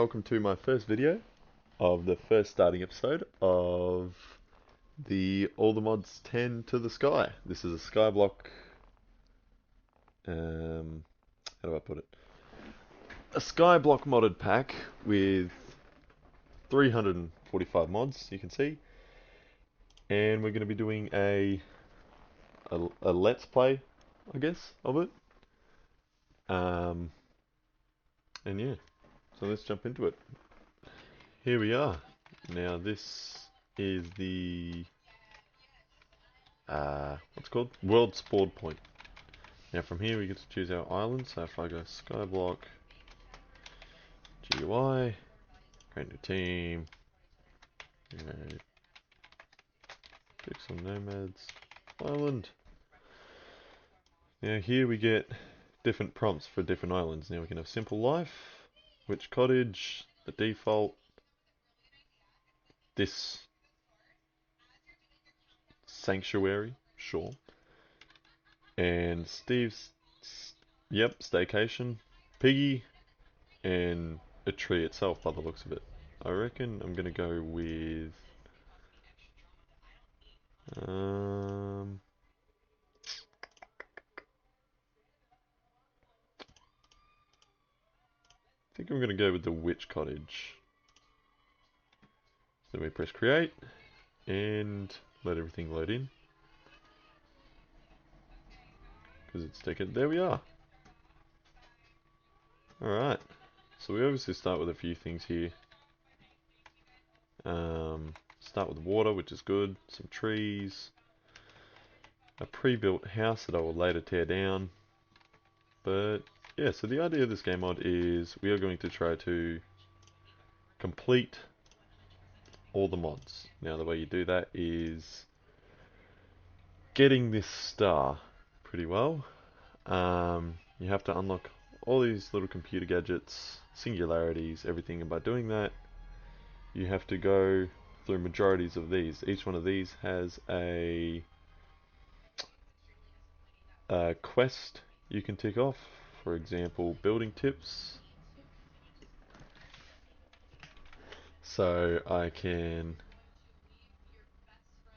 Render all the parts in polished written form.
welcome to my first video of the first starting episode of the All the Mods 10 to the Sky. This is a skyblock, how do I put it? A skyblock modded pack with 345 mods, you can see. And we're going to be doing a let's play, I guess, of it. And yeah, so let's jump into it. Here we are. Now this is the what's it called? World Spawn Point. Now from here we get to choose our island. So if I go skyblock, GUI, create new team, Pixel Nomads Island. Now here we get different prompts for different islands. Now we can have simple life, which cottage, the default, this sanctuary, sure, and Steve's, yep, staycation, piggy, and a tree itself by the looks of it. I reckon I'm gonna go with I think I'm gonna go with the witch cottage. So we press create and let everything load in. Because it's taken, there we are. Alright, so we obviously start with a few things here. Start with water, which is good, some trees, a pre-built house that I will later tear down. But yeah, so the idea of this game mod is we are going to try to complete all the mods. Now the way you do that is getting this star pretty well. You have to unlock all these little computer gadgets, singularities, everything, and by doing that you have to go through majorities of these. Each one of these has a quest you can tick off. For example, building tips. So I can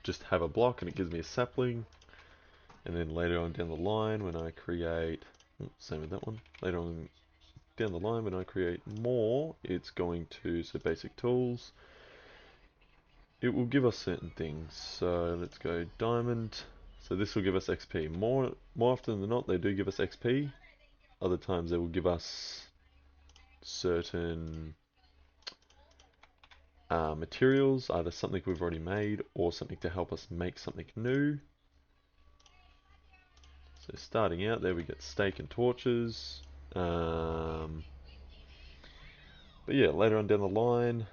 just have a block and it gives me a sapling, and then later on down the line when I create, same with that one, later on down the line when I create more, it's going to, so basic tools, it will give us certain things. So let's go diamond. So this will give us XP. More often than not, they do give us XP. Other times they will give us certain materials, either something we've already made or something to help us make something new. So starting out there we get steak and torches. But yeah, later on down the line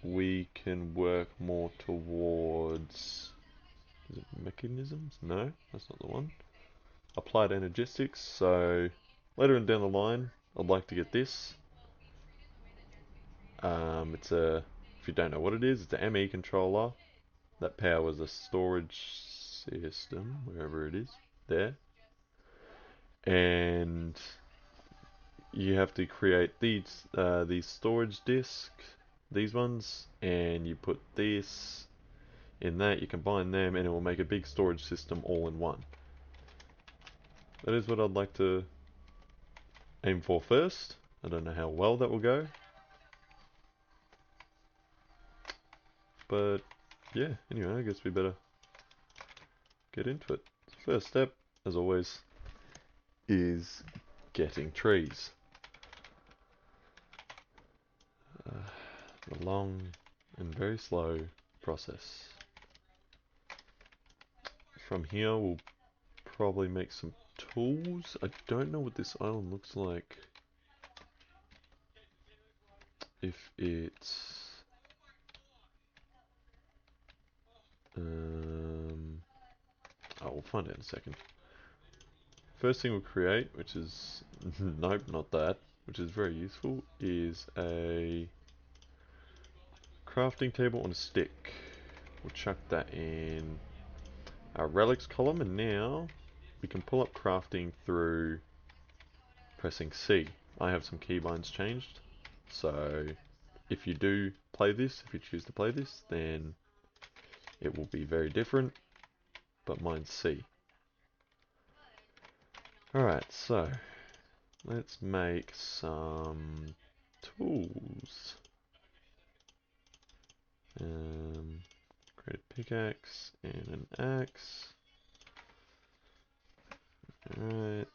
we can work more towards, is it mechanisms? No, that's not the one. Applied energistics. So later on down the line I'd like to get this. It's a, if you don't know what it is, it's an ME controller that powers a storage system, wherever it is, there. And you have to create these storage disks, these ones, and you put this in that, you combine them, and it will make a big storage system all in one. That is what I'd like to aim for first. I don't know how well that will go, but yeah, anyway, I guess we better get into it. First step, as always, is getting trees. A long and very slow process. From here we'll probably make some tools. I don't know what this island looks like. If it's we'll find out in a second. First thing we'll create, which is nope, not that, which is very useful, is a crafting table on a stick. We'll chuck that in our relics column, and now we can pull up crafting through pressing C. I have some keybinds changed, So if you do play this, if you choose to play this, then it will be very different, but mine's C. Alright, so let's make some tools. Create a pickaxe and an axe. Alright.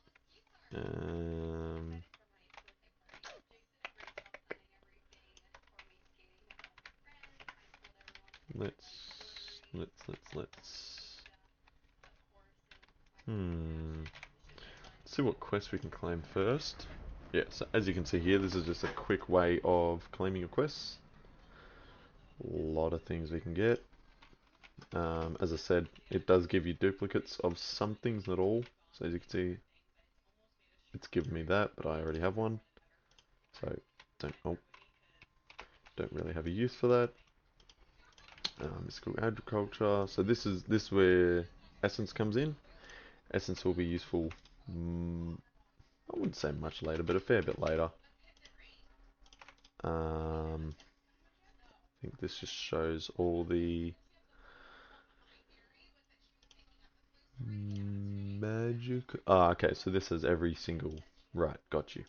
Let's see what quest we can claim first. Yeah, so as you can see here, this is just a quick way of claiming your quests. A lot of things we can get. As I said, it does give you duplicates of some things, not all. So as you can see, it's given me that, but I already have one. So don't really have a use for that. It's called agriculture. So this is where essence comes in. Essence will be useful. I wouldn't say much later, but a fair bit later. I think this just shows all the magic. Okay, so this is every single. Right, got you.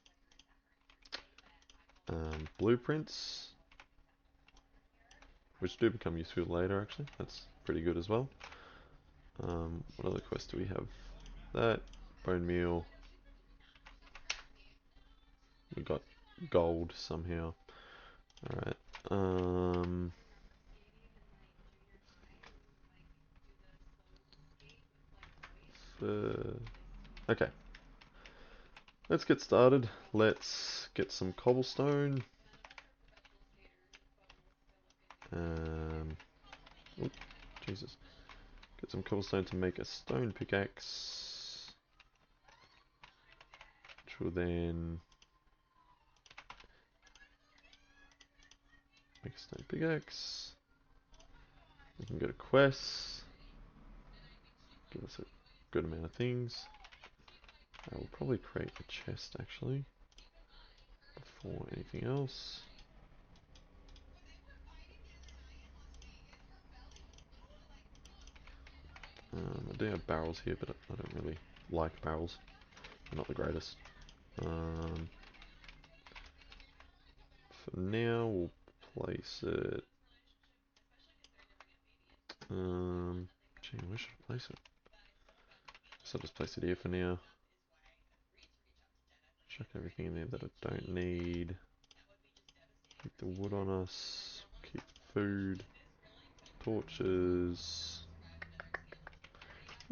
Blueprints, which do become useful later, actually. That's pretty good as well. What other quests do we have? That, bone meal. We got gold somehow. Alright. Okay. Let's get started. Let's get some cobblestone. Oh, Jesus. Get some cobblestone to make a stone pickaxe. Which will then make a stone pickaxe. We can go to quests. Give us a good amount of things. I will probably create a chest actually before anything else. I do have barrels here, but I don't really like barrels. They're not the greatest. For now, we'll place it. Gee, where should I place it? So I'll just place it here for now. Chuck everything in there that I don't need. Keep the wood on us. Keep food. Torches.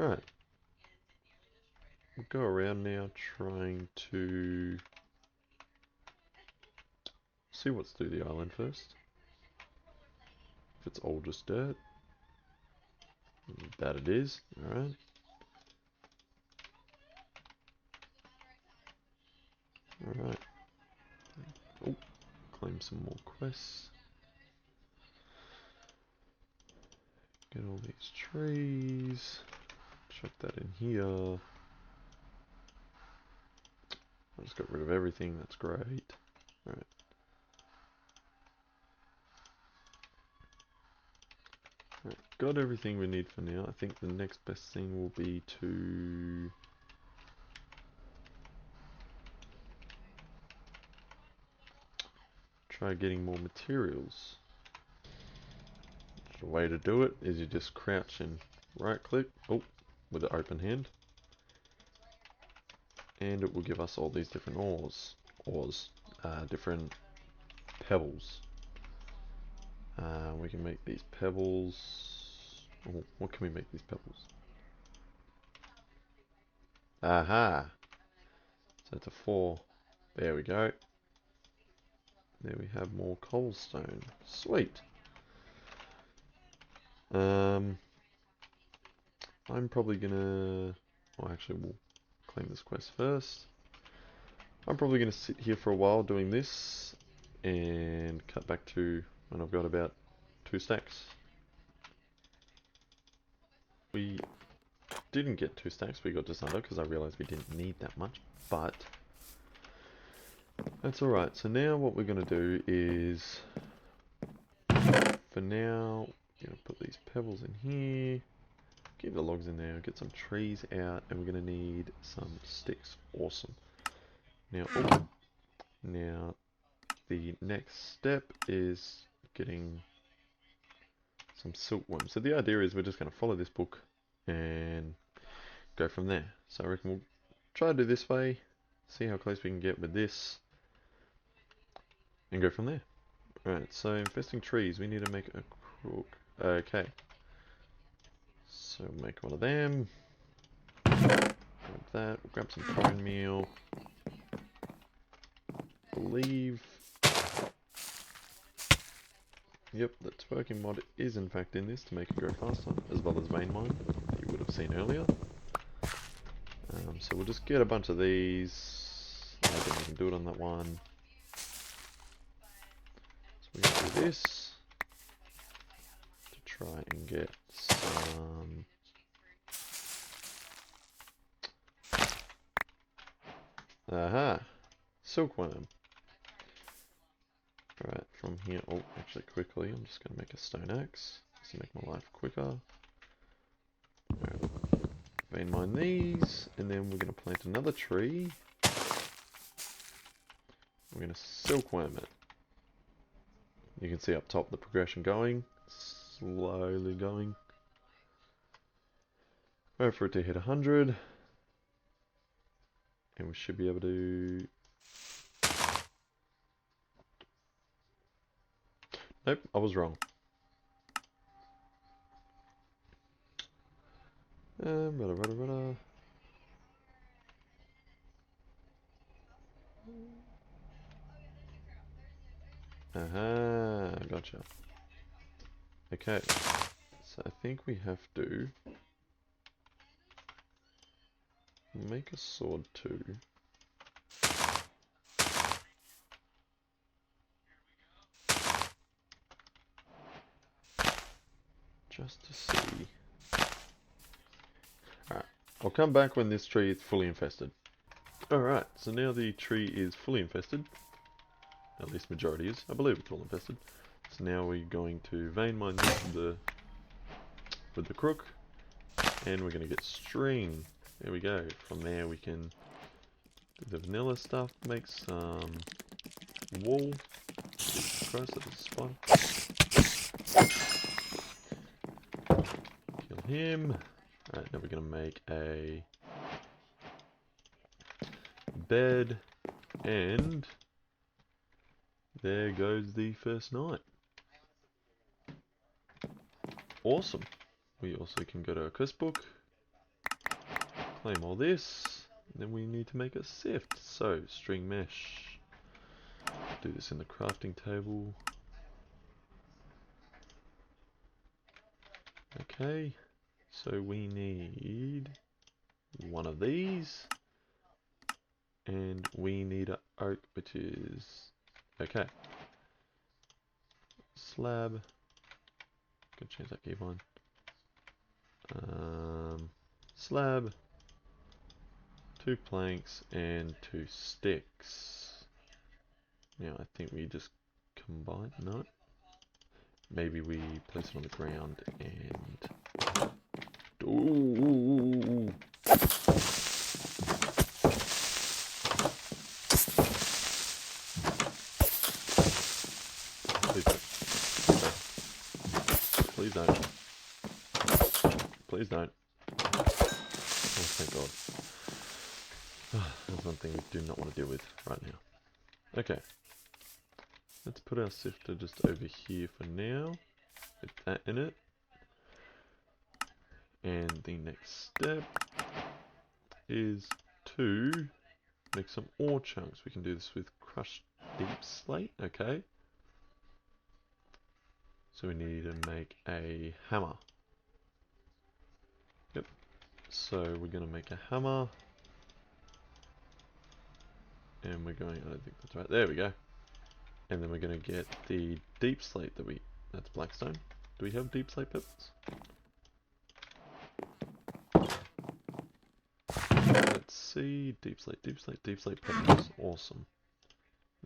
Alright. We'll go around now trying to see what's through the island first. If it's all just dirt. That it is. Alright. Alright. Oh, claim some more quests. Get all these trees. Chuck that in here. I just got rid of everything, that's great. Alright. Right, got everything we need for now. I think the next best thing will be to try getting more materials. The way to do it is you just crouch and right click, with the open hand, and it will give us all these different different pebbles. We can make these pebbles. Oh, what can we make these pebbles? Aha! So it's a 4. There we go. There we have more cobblestone. Sweet. I'm probably gonna. Well, actually, we'll claim this quest first. I'm probably gonna sit here for a while doing this and cut back to when I've got about 2 stacks. We didn't get 2 stacks, we got just under because I realized we didn't need that much, but That's alright. So now what we're going to do is, for now, we're going to put these pebbles in here. Keep the logs in there, get some trees out, and we're going to need some sticks. Awesome. Now, now the next step is getting some silkworm. So the idea is we're just going to follow this book and go from there. So I reckon we'll try to do this way, see how close we can get with this, and go from there. Alright, so infesting trees, we need to make a crook. Okay. So make one of them. Grab that, we'll grab some corn meal. Believe. Yep, the twerking mod is in fact in this to make it go faster, as well as vein mine, that you would have seen earlier. So we'll just get a bunch of these. I think we can do it on that one. So we're going to do this to try and get some. Aha! Silkworm. Alright, from here, oh, actually quickly, I'm just going to make a stone axe, just to make my life quicker. Alright, vein mine these, and then we're going to plant another tree. We're going to silkworm it. You can see up top the progression going, slowly going. Wait for it to hit 100, and we should be able to... Nope, I was wrong. Aha, gotcha. Okay, so I think we have to make a sword too. Just to see. Alright, I'll come back when this tree is fully infested. Alright, so now the tree is fully infested. At least majority is. I believe it's all infested. So now we're going to vein mine this with the crook. And we're going to get string. There we go. From there we can do the vanilla stuff. Make some wool. Jesus Christ, that is fun. Kill him. Alright, now we're going to make a bed. And there goes the first night. Awesome. We also can go to our quest book, claim all this, and then we need to make a sift. So, string mesh. Do this in the crafting table. Okay, so we need one of these, and we need an oak, which is, okay. Slab. Could change that keybind. Slab, 2 planks, and 2 sticks. Now I think we just combine, no? Maybe we place it on the ground and... Ooh. Please don't. Please don't. Oh, thank God. That's one thing we do not want to deal with right now. Okay. Let's put our sifter just over here for now. With that in it. And the next step is to make some ore chunks. We can do this with crushed deep slate. Okay. So we need to make a hammer. Yep. So we're going to make a hammer. And we're going, I don't think that's right. There we go. And then we're going to get the deep slate that that's blackstone. Do we have deep slate pebbles? Let's see. Deep slate pebbles. Awesome.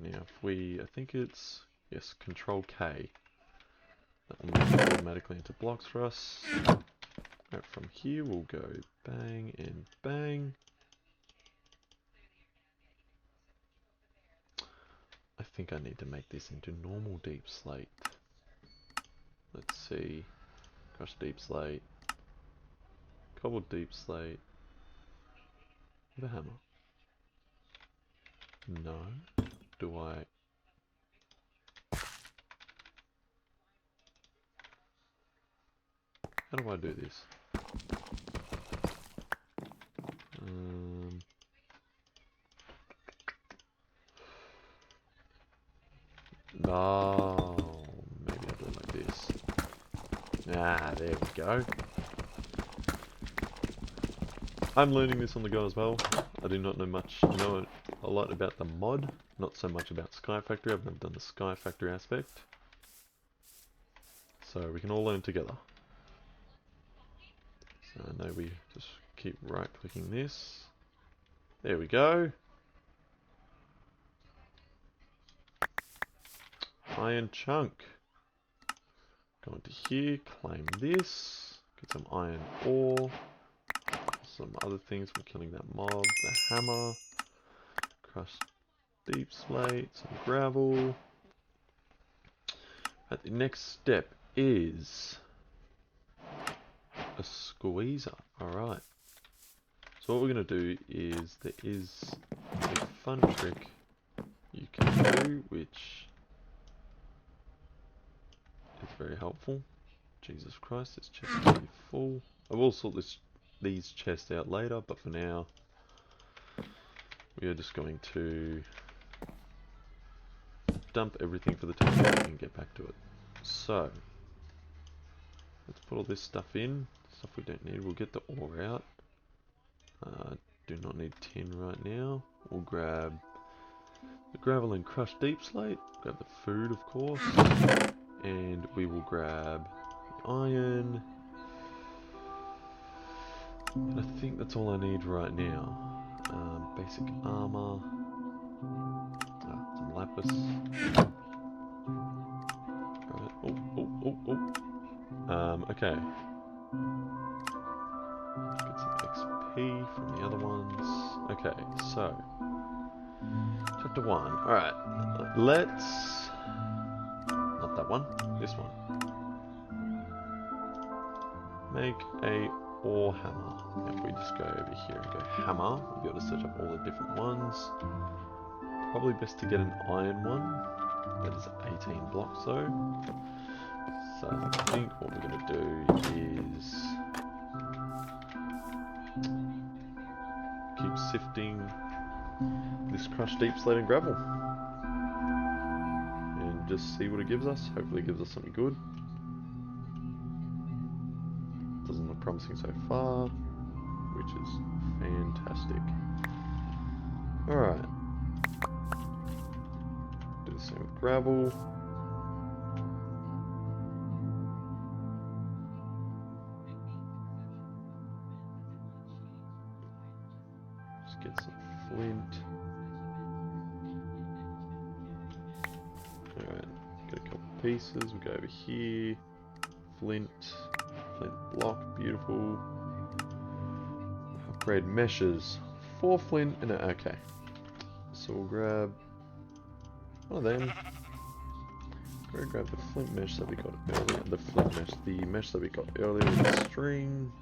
Now if we, I think it's, yes, Control K. That will make it automatically into blocks for us. Right, from here we'll go bang and bang. I think I need to make this into normal deep slate. Let's see. Crushed deep slate. Cobbled deep slate. With a hammer. No. Do I? How do I do this? No, maybe I'll do it like this. Ah, there we go. I'm learning this on the go as well. I do not know much, know a lot about the mod, not so much about Sky Factory. I've never done the Sky Factory aspect. So we can all learn together. So I know we just keep right clicking this. There we go. Iron chunk. Go into here, claim this, get some iron ore, some other things from killing that mob, the hammer, crushed deep slate, some gravel. Right, the next step is a squeezer. Alright. So what we're going to do is, there is a fun trick you can do, which is very helpful. Jesus Christ, this chest is pretty full. I will sort these chests out later, but for now, we are just going to dump everything for the time being and get back to it. So, let's put all this stuff in. Stuff we don't need. We'll get the ore out. Do not need tin right now. We'll grab the gravel and crushed deep slate. Grab the food, of course. And we will grab the iron. And I think that's all I need right now. Basic armor. Some lapis. Right. Okay. Get some XP from the other ones. Okay, so chapter 1. Alright. Let's... Not that one. This one. Make a ore hammer. If we just go over here and go hammer, we'll be able to search up all the different ones. Probably best to get an iron one. That is 18 blocks though. So I think what we're going to do is keep sifting this crushed deep slate and gravel. And just see what it gives us. Hopefully it gives us something good. Doesn't look promising so far, which is fantastic. Alright. Do the same with gravel. Just get some flint. Alright, get a couple pieces. We'll go over here. Flint block, beautiful. Upgrade meshes. 4 flint and a, okay. So we'll grab one of them. Go grab the flint mesh that we got earlier. The mesh that we got earlier with the string.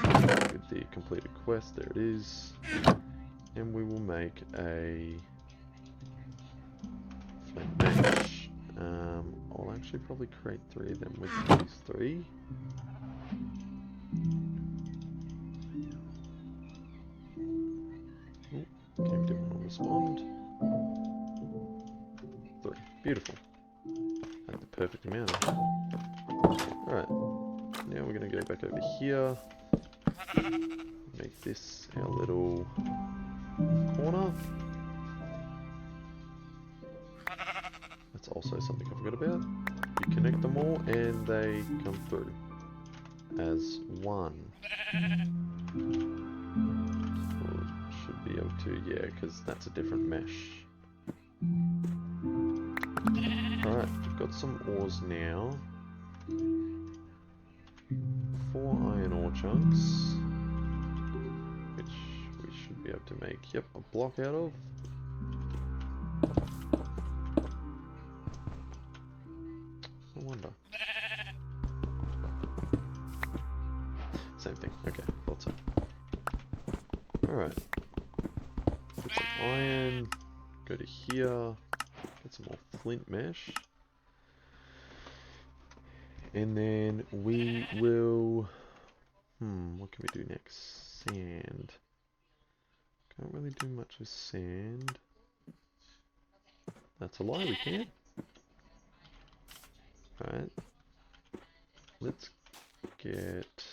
With the completed quest, there it is. And we will make a flint mesh. I'll actually probably create 3 of them with these 3. Game didn't respond. 3. Beautiful. At the perfect amount. Alright. Now we're going to go back over here. Make this our little corner. That's also something I forgot about. You connect them all and they come through as one. Or should be able to, yeah, because that's a different mesh. got some ores now. 4 iron ore chunks, which we should be able to make, yep, a block out of. I wonder. Same thing. Okay, thought so. Alright. Get some iron. Go to here. Get some more flint mesh. And then we will... what can we do next? Sand. Can't really do much with sand. That's a lie, we can. Alright. Let's get...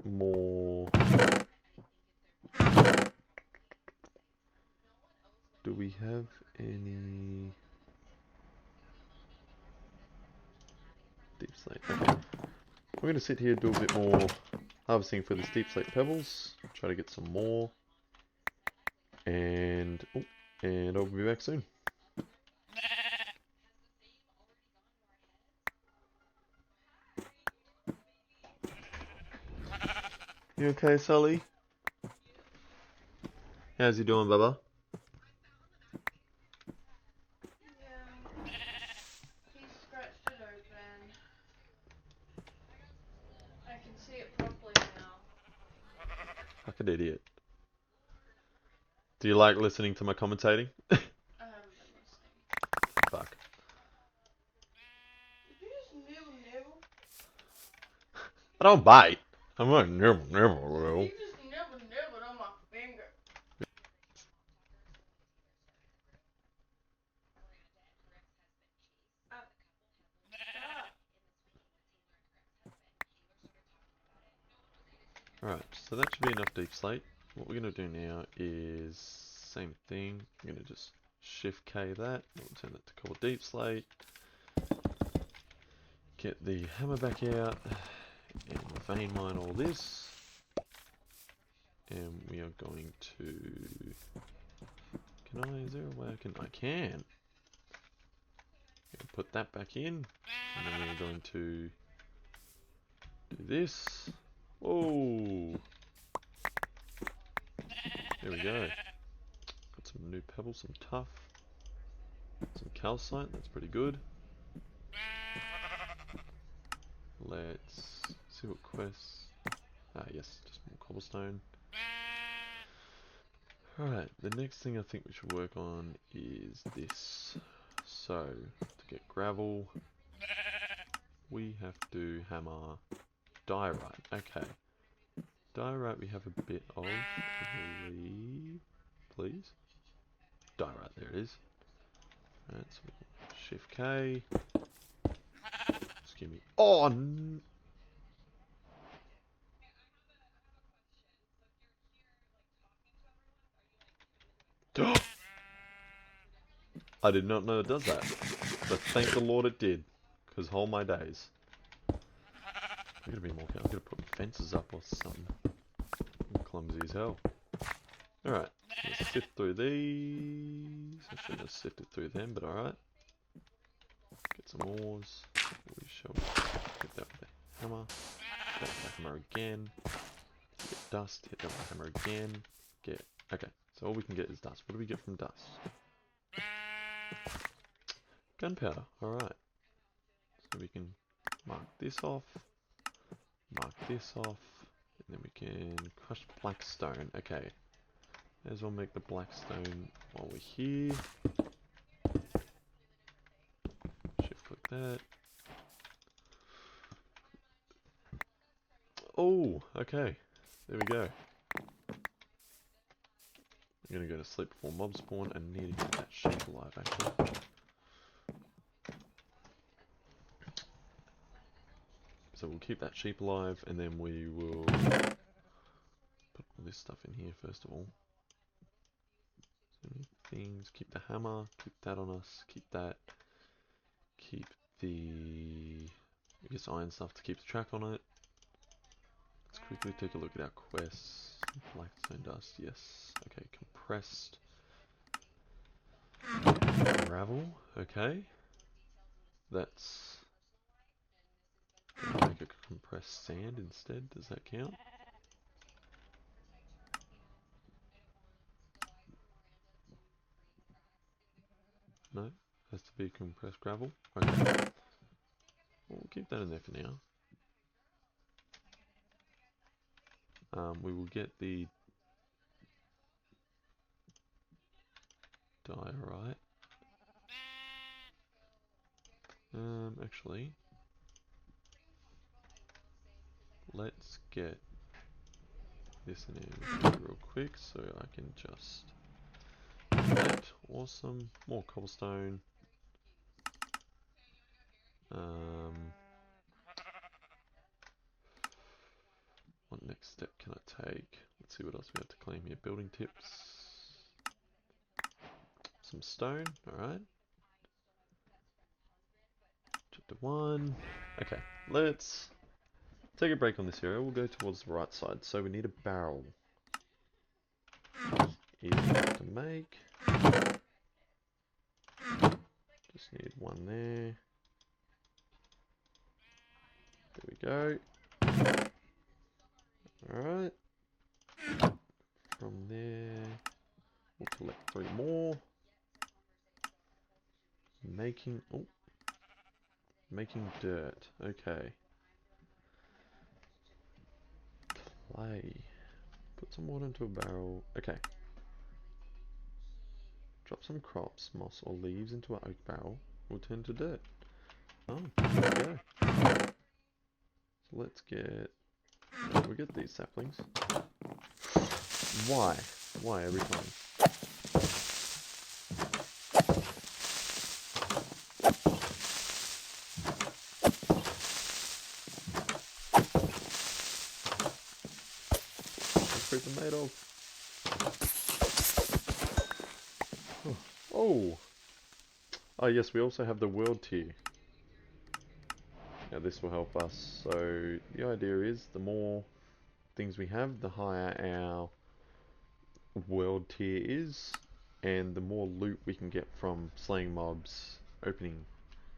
more... Do we have any... deep slate? Okay. We're going to sit here and do a bit more harvesting for the deep slate pebbles. Try to get some more. And I'll be back soon. You okay, Sully? How's you doing, Bubba? Yeah, he scratched it open. I can see it properly now. Like an idiot. Do you like listening to my commentating? I haven't been listening. Fuck. Did you just nibble? I don't bite. I'm like nibble. You just nibbled on my finger. Alright, so that should be enough deep slate. What we're going to do now is same thing. I'm going to just shift K that. We'll turn that to cobble deep slate. Get the hammer back out. And vein mine all this. And we are going to... is there a way I can... I can! Put that back in. And then we're going to do this. Oh! There we go. Got some new pebbles, some tuff. Some calcite, that's pretty good. Let's see what quests... yes, just more cobblestone. Alright, the next thing I think we should work on is this. So, to get gravel, we have to hammer diorite. Okay. Diorite we have a bit of, I believe. Please. Diorite, there it is. Alright, so shift K. Excuse me. Oh! I did not know it does that, but thank the Lord it did, because hold my days. I'm gonna be more careful. I'm gonna put fences up or something. I'm clumsy as hell. Alright, let's sift through these. I shouldn't have sifted through them, but alright. Get some ores. We shall hit that with a hammer. Hit that with a hammer again. Get dust. Hit that with a hammer again. Okay, so all we can get is dust. What do we get from dust? Gunpowder, alright. So we can mark this off, mark this off, and then we can crush black stone. Okay, may as well make the black stone while we're here. Shift click that. Oh, okay, there we go. I'm gonna go to sleep before mob spawn and need to get that sheep alive actually. So we'll keep that sheep alive, and then we will put all this stuff in here first of all. So many things. Keep the hammer. Keep that on us. Keep that. Keep the, I guess, iron stuff to keep the track on it. Let's quickly take a look at our quests. Blackstone dust. Yes. Okay. Compressed. Gravel, okay. That's make a compressed sand instead. Does that count? No, has to be compressed gravel. Okay, we'll keep that in there for now. We will get the diorite. Actually, let's get this in here real quick so I can just that. Awesome. More cobblestone. What next step can I take? Let's see what else we have to claim here. Building tips. Some stone. Alright. Chapter 1. Okay, let's take a break on this area. We'll go towards the right side. So we need a barrel. Easy enough to make. Just need one there. There we go. Alright. From there, we'll collect 3 more. Making dirt. Okay. Clay. Put some water into a barrel. Okay. Drop some crops, moss, or leaves into an oak barrel. Will turn to dirt. Oh, there we go. So let's get... we get these saplings. Why? Why every time? What's creeper made of? Oh. Oh! Oh yes, we also have the world tier. Now this will help us. So the idea is the more things we have, the higher our world tier is, and the more loot we can get from slaying mobs, opening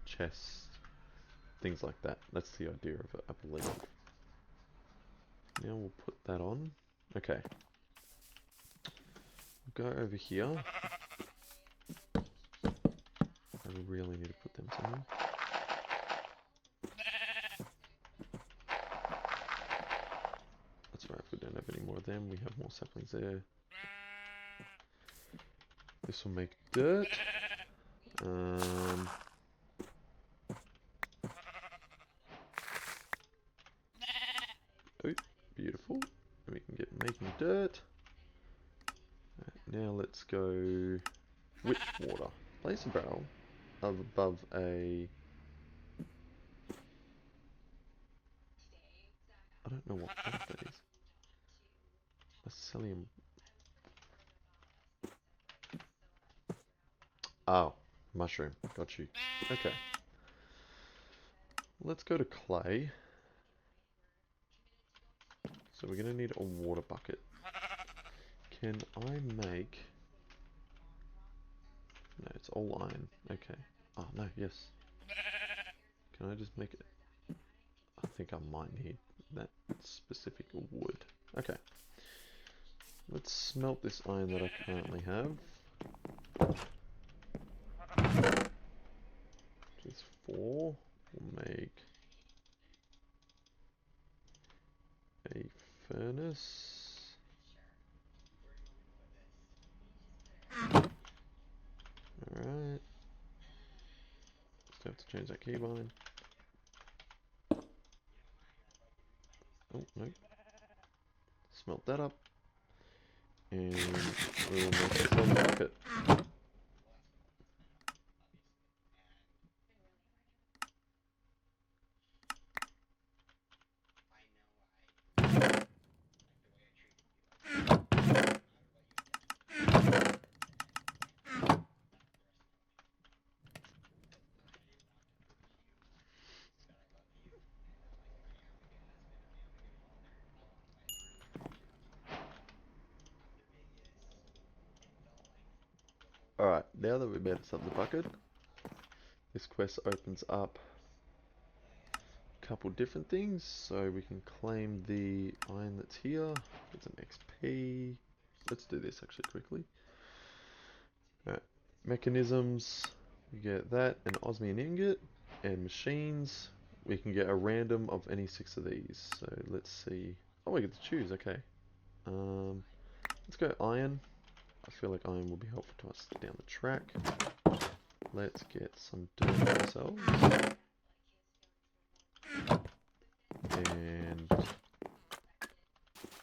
chests, things like that. That's the idea of it, I believe. Now we'll put that on. Okay. Go over here. I really need to put them somewhere. That's right, if we don't have any more of them, we have more saplings there. This will make dirt. Oh, beautiful. And we can get making dirt. Now let's go witch water. Place a barrel above a... I don't know what that is. A psyllium. Oh, mushroom. Got you. Okay. Let's go to clay. So we're going to need a water bucket. Can I make... no, it's all iron. Okay. Oh, no, yes. Can I just make it... I think I might need that specific wood. Okay. Let's smelt this iron that I currently have. Which is 4. We'll make a furnace. Alright. Still have to change that keybind. Oh, no. Smelt that up. And we'll make ourselves a bucket. Alright, now that we've made ourselves a bucket, this quest opens up a couple different things. So we can claim the iron that's here. Get some XP. Let's do this actually quickly. Alright, mechanisms. We get that, an osmium ingot, and machines. We can get a random of any 6 of these. So let's see. Oh, we get to choose, okay. Let's go iron. I feel like iron will be helpful to us down the track. Let's get some dirt ourselves. And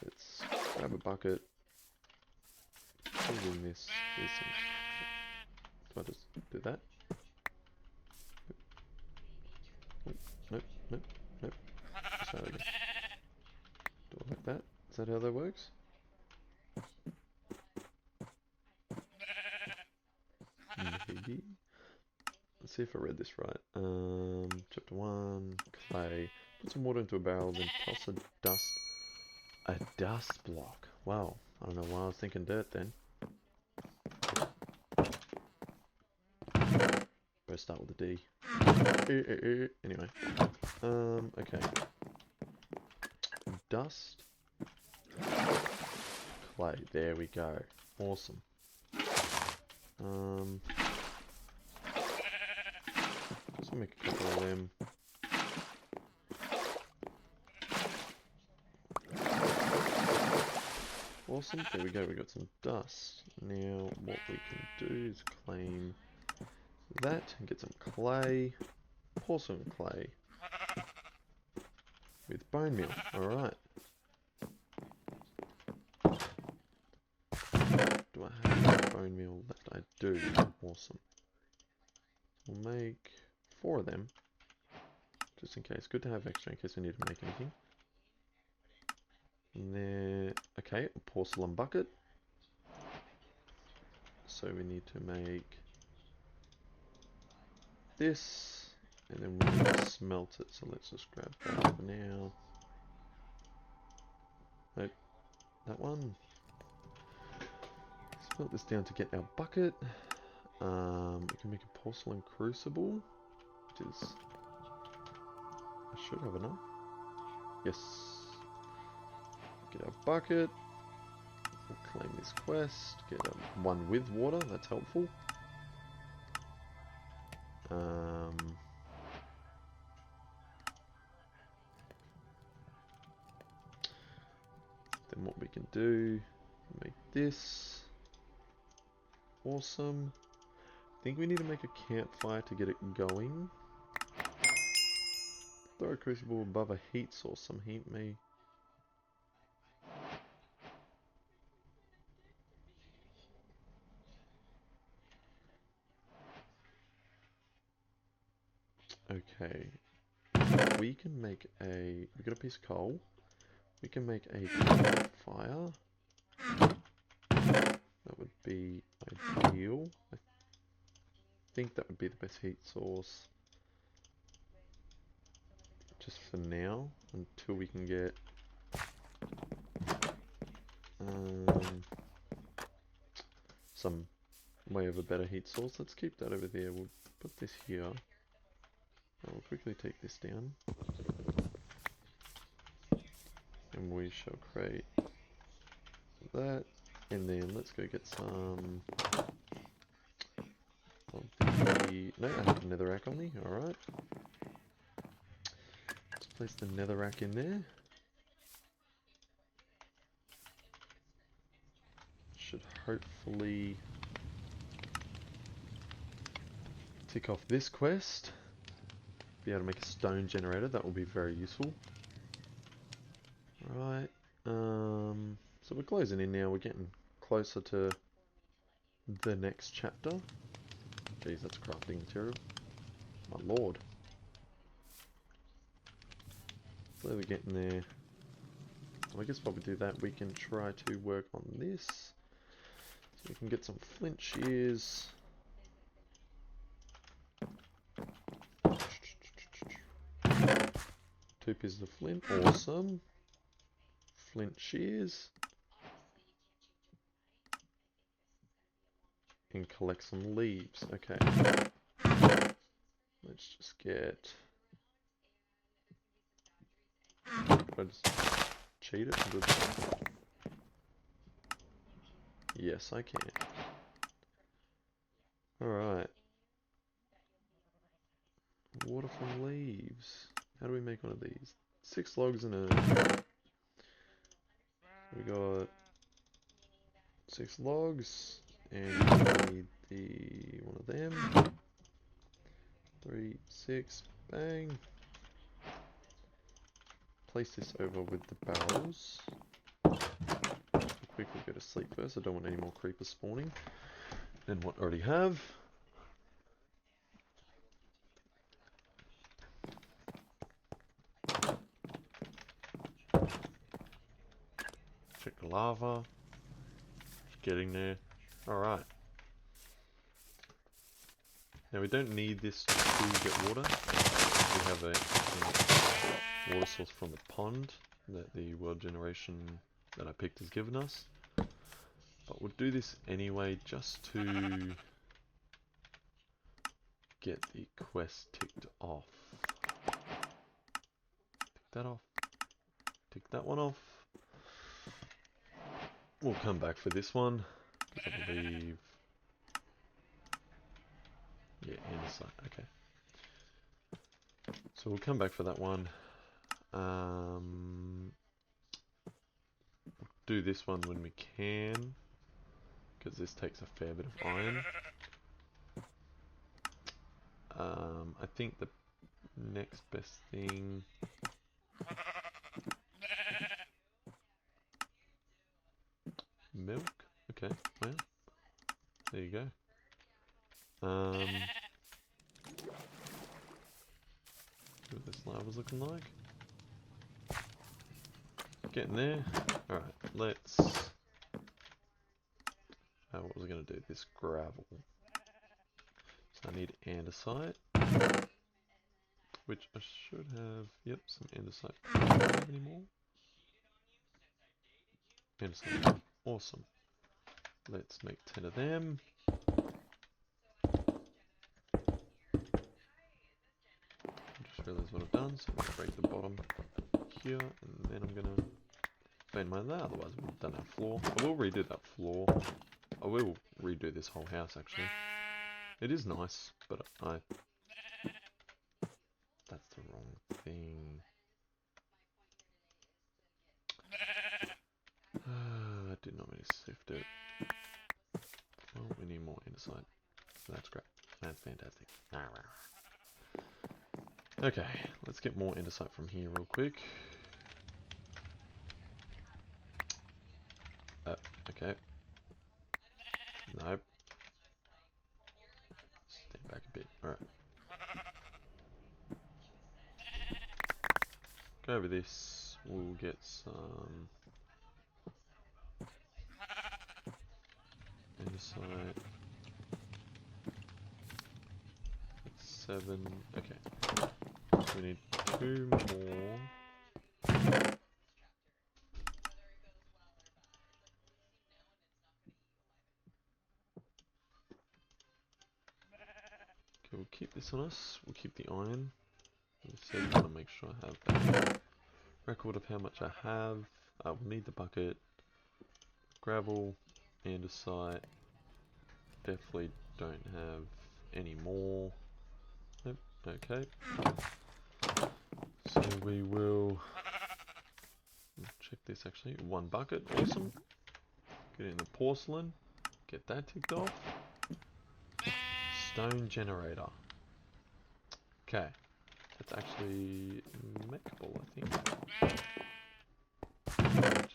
let's grab a bucket. Put in this. Do I just do that? Nope, nope, nope. Try that again. Do it like that. Is that how that works? Maybe. Let's see if I read this right. Chapter 1, clay. Put some water into a barrel, then toss a dust block. Wow. I don't know why I was thinking dirt then. Better start with a D. Anyway. Okay. Dust. Clay. There we go. Awesome. Just make a couple of them. Awesome. There we go. We got some dust. Now what we can do is claim that and get some clay. Pour some clay with bone meal. Alright. Do I have bone meal left? I do. Awesome. We'll make 4 of them. Just in case. Good to have extra in case we need to make anything. And there. Okay, a porcelain bucket. So we need to make this. And then we need to smelt it. So let's just grab that for now. Nope. That one. Smelt this down to get our bucket. We can make a porcelain crucible, which is... I should have enough. Yes. Get our bucket. We'll claim this quest. Get one with water, that's helpful. Then what we can do, make this. Awesome. I think we need to make a campfire to get it going. Throw a crucible above a heat source. Some heat may... Okay. We can make a... We got a piece of coal. We can make a campfire. That would be ideal. I think that would be the best heat source. Just for now, until we can get some way of a better heat source. Let's keep that over there. We'll put this here. We'll quickly take this down. And we shall create that. And then let's go get some of the... No, I have a netherrack on me. Alright. Let's place the netherrack in there. Should hopefully tick off this quest. Be able to make a stone generator. That will be very useful. Right. So we're closing in now. We're getting closer to the next chapter. Jeez, that's crafting material. My lord. Slowly getting there. Well, I guess while we do that, we can try to work on this. So we can get some flint shears. Two pieces of flint. Awesome. Flint shears. and collect some leaves. Okay. Let's just get... I just cheat it? Yes, I can. Alright. Water from leaves. How do we make one of these? 6 logs and a... We got 6 logs, and we need the one of them. 3, 6, bang. Place this over with the barrels. Quickly go to sleep first. I don't want any more creepers spawning than what I already have. Check the lava. Getting there. Alright. Now we don't need this to get water. We have a water source from the pond that the world generation that I picked has given us. But we'll do this anyway just to get the quest ticked off. Tick that off. Tick that one off. We'll come back for this one, because I believe... Yeah, andesite, okay. So we'll come back for that one. We'll do this one when we can, because this takes a fair bit of iron. I think the next best thing... Milk? Okay, well, there you go. See what this lava's looking like. Getting there. Alright, let's... what was I going to do? This gravel. So I need andesite. Which I should have... Yep, some andesite. Do I have any more? Andesite. Awesome. Let's make 10 of them. Just realised what I've done, so I'm going to break the bottom here, and then I'm going to paint mine that, otherwise we would have done our floor. I will redo that floor. I will redo this whole house actually. It is nice, but that's the wrong thing. I did not mean to sift it. Well, we need more andesite. That's great. That's fantastic. Okay, let's get more andesite from here real quick. Okay. Nope. Stand back a bit. Alright. Go over this. We'll get some andesite. That's 7. Okay. We need 2 more. Okay, we'll keep this on us. We'll keep the iron. As I said, I want to make sure I have that record of how much I have. We'll need the bucket, gravel, andesite. Definitely don't have any more. Nope. Okay. So we will check this actually. 1 bucket. Awesome. Get in the porcelain. Get that ticked off. Stone generator. Okay. That's actually makeable, I think.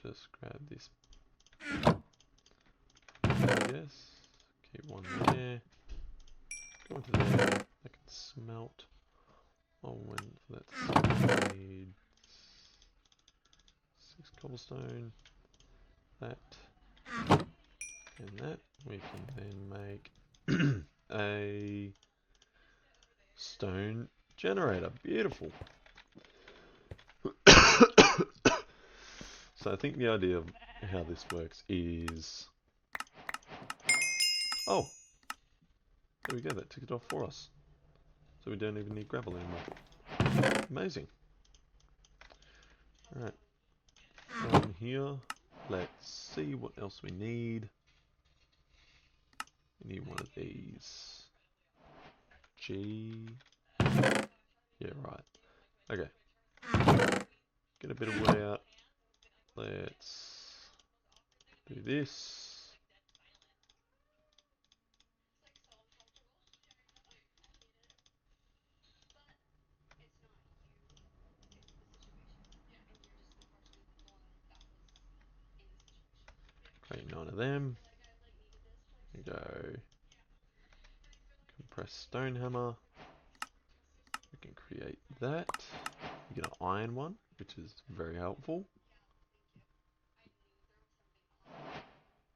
Just grab this. Yes. Keep 1 there. Go into there. I can smelt. Oh, when let's need 6 cobblestone. That. And that. We can then make a stone generator. Beautiful. So I think the idea of how this works is... Oh, There we go, that took it off for us. So we don't even need gravel anymore. Amazing. Alright. From here, let's see what else we need. We need one of these. G. Yeah, right. Okay. Get a bit of wood out. Let's do this. Create 9 of them. We go. Compress stone hammer. We can create that. We get an iron one, which is very helpful.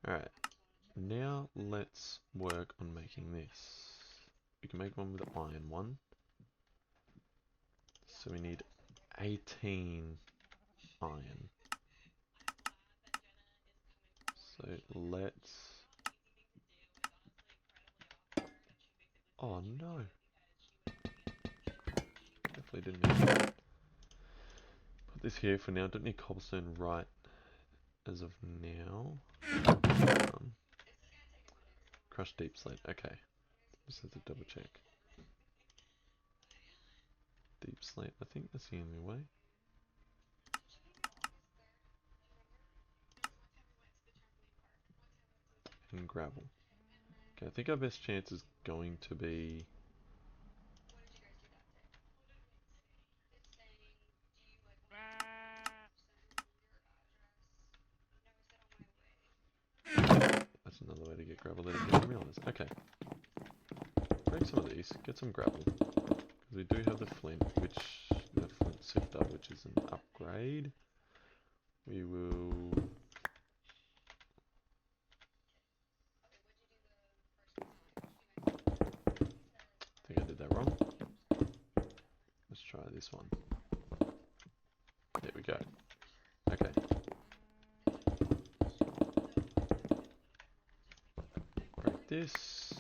Alright, now let's work on making this. We can make one with the iron one. So we need 18 iron. So let's... Oh no! Definitely didn't need to put this here for now. Don't need cobblestone right as of now. Crushed deep slate, okay. Just have to double check. Deep slate, I think that's the only way. And gravel. Okay, I think our best chance is going to be... That's another way to get gravel that I didn't realize. Okay. Break some of these, get some gravel. Because we do have the flint, the flint sifter, which is an upgrade. We will... I think I did that wrong. Let's try this one. There we go. Okay. Break this.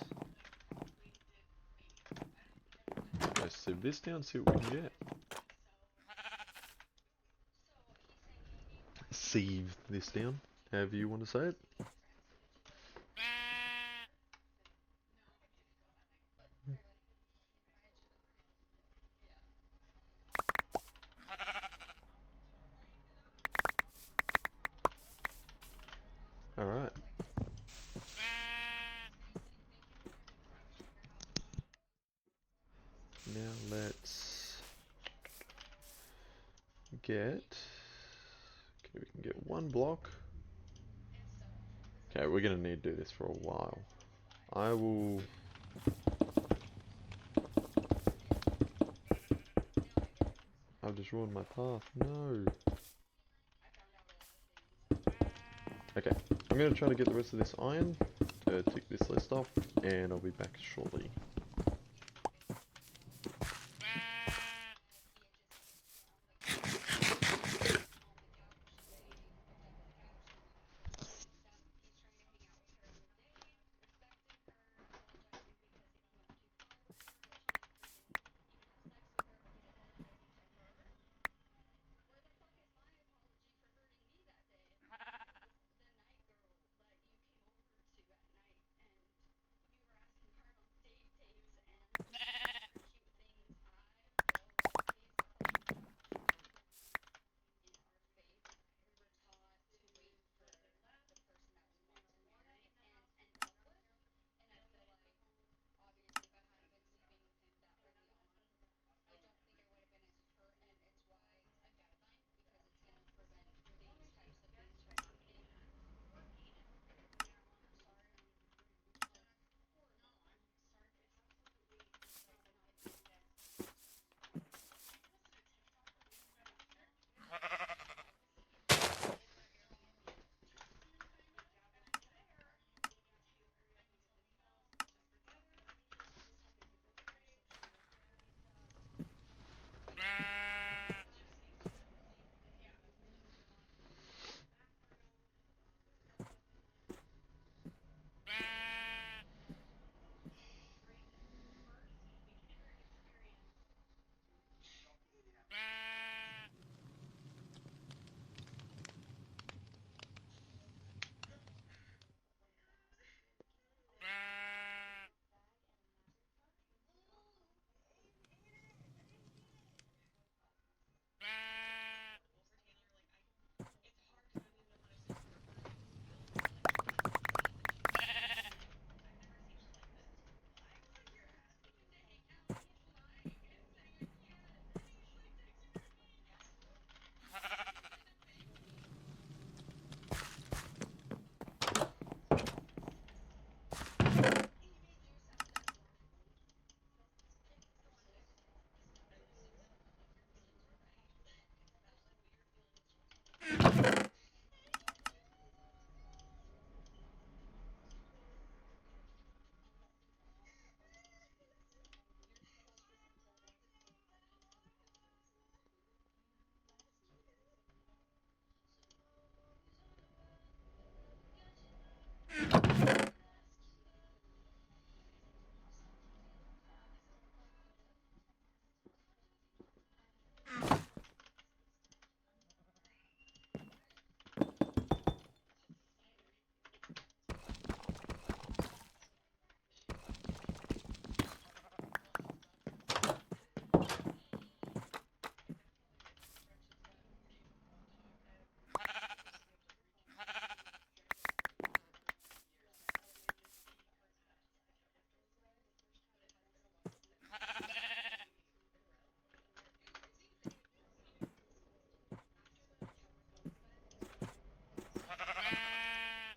Go sieve this down, see what we can get. Sieve this down, however you want to say it. Alright. Now let's get... Okay, we can get one block. Okay, we're going to need to do this for a while. I will... I've just ruined my path. No. Okay, I'm going to try to get the rest of this iron to tick this list off, and I'll be back shortly.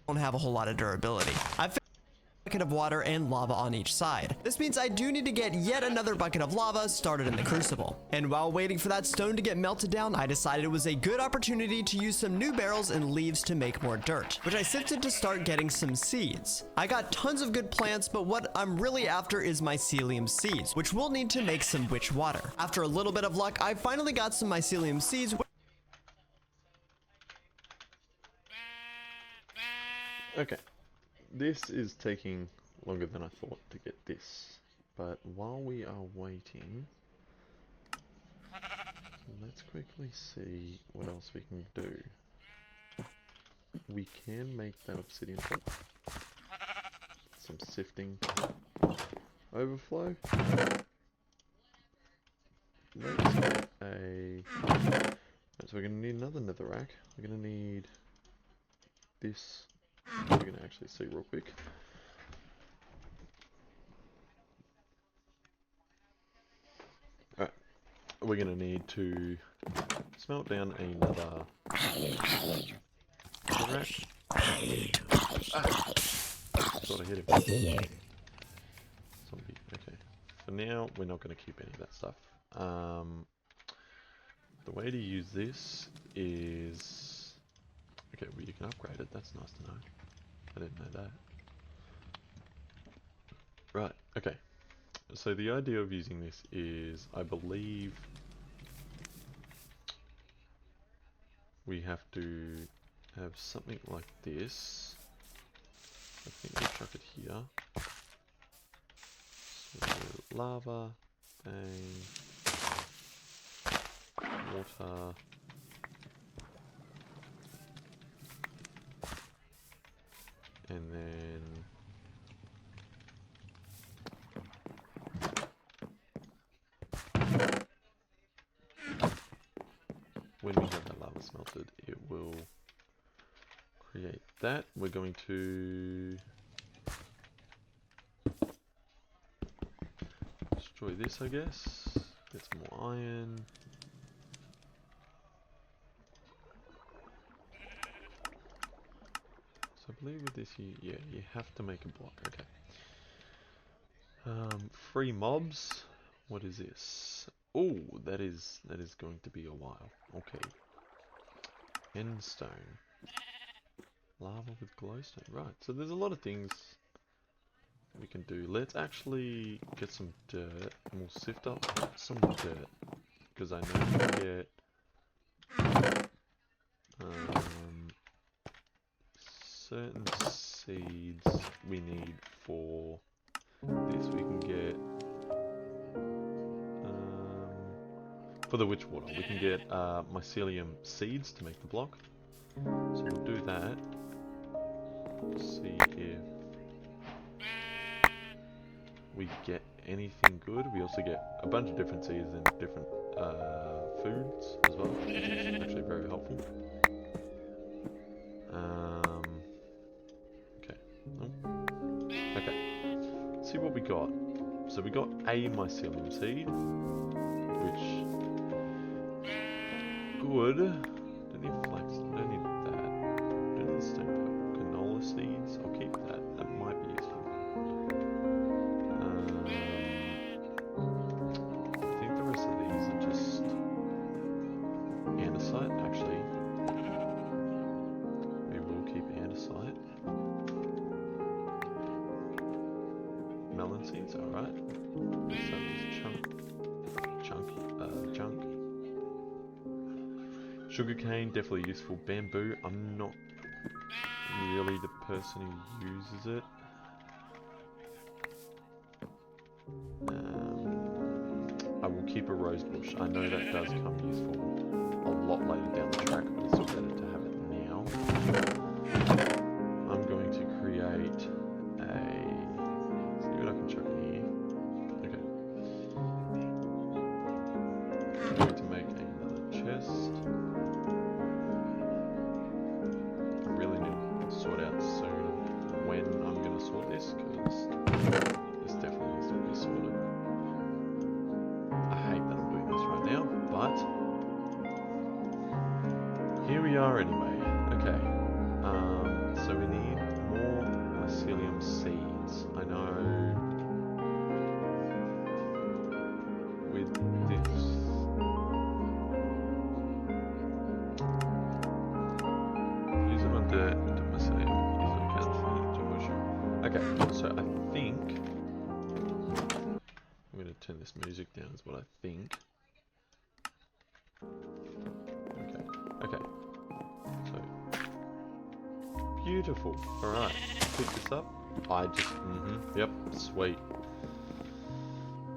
don't have a whole lot of durability. I've filled a bucket of water and lava on each side. This means I do need to get yet another bucket of lava started in the crucible. And while waiting for that stone to get melted down, I decided it was a good opportunity to use some new barrels and leaves to make more dirt, which I sifted to start getting some seeds. I got tons of good plants, but what I'm really after is mycelium seeds, which we'll need to make some witch water. After a little bit of luck, I finally got some mycelium seeds. Okay, this is taking longer than I thought to get this, but while we are waiting, let's quickly see what else we can do. We can make that obsidian pot, some sifting overflow. Let's get a... So we're going to need another netherrack. We're going to need this. We're going to actually see real quick. Alright, we're going to need to smelt down another netherrack. Sort of hit him. Zombie, okay. For now, we're not going to keep any of that stuff. The way to use this is... Okay, well you can upgrade it, that's nice to know. I didn't know that. Right, okay. So the idea of using this is, I believe we have to have something like this. I think we chuck it here. So lava, bang, water, and then when we have that lava smelted, it will create that. We're going to destroy this, I guess. Get some more iron. So I believe with this, you have to make a block. Okay. Free mobs. What is this? Oh, that is going to be a while. Okay. Endstone. Lava with glowstone. Right. So there's a lot of things we can do. Let's actually get some dirt and we'll sift up some dirt, because I know we can get certain seeds we need for this. We can get for the witch water we can get mycelium seeds to make the block, so we'll do that. See if we get anything good. We also get a bunch of different seeds and different foods as well, which is actually very helpful. Okay. Oh. Okay. Let's see what we got. So we got a mycelium seed, which good. Don't need flax. Don't need that. Don't need stone pepper. Canola seeds. I'll keep that. That might be useful. I think the rest of these are just andesite. Actually, we will keep andesite. Melon seeds. All right. So there's junk. Sugarcane, definitely useful. Bamboo, I'm not really the person who uses it. I will keep a rose bush. I know that does come useful a lot later down the track, but it's still better to have it now. I'm going to create a... see what I can chuck in here. Okay. I'm going to make another chest. I really need to sort out soon when I'm going to sort this, because this definitely needs to be sorted. I hate that I'm doing this right now, but here we are anyway. Okay, so we need Okay, so I think I'm going to turn this music down is what I think. Okay, so beautiful. Alright, pick this up. Yep, sweet.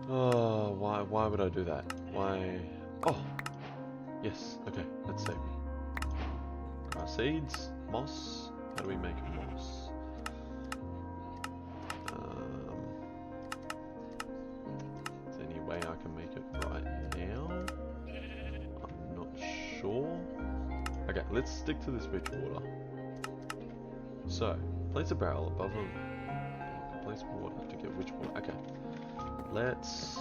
Oh, why would I do that? Why? Oh, yes, okay, let's save me. Grass seeds, moss. How do we make moss? Is there any way I can make it right now? I'm not sure. Okay, let's stick to this rich water. So, place a barrel above a place water to get which water. Okay, let's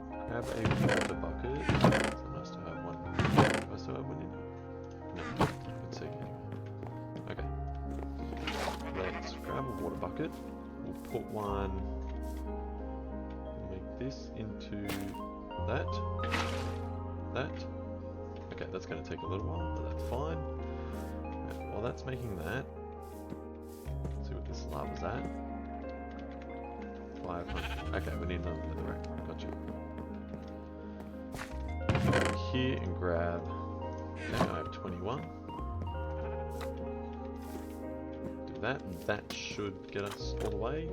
grab a water bucket. It's nice to have one. Do I still have one in? No, I can see anyway. Okay, let's grab a water bucket. We'll put one. Make this into that. Okay, that's going to take a little while, but that's fine. Right, while that's making that, let's see what this lava's at. 500. Okay, we need another netherrack. Gotcha. Go here and grab. Okay, I have 21. Do that. That should get us all the way.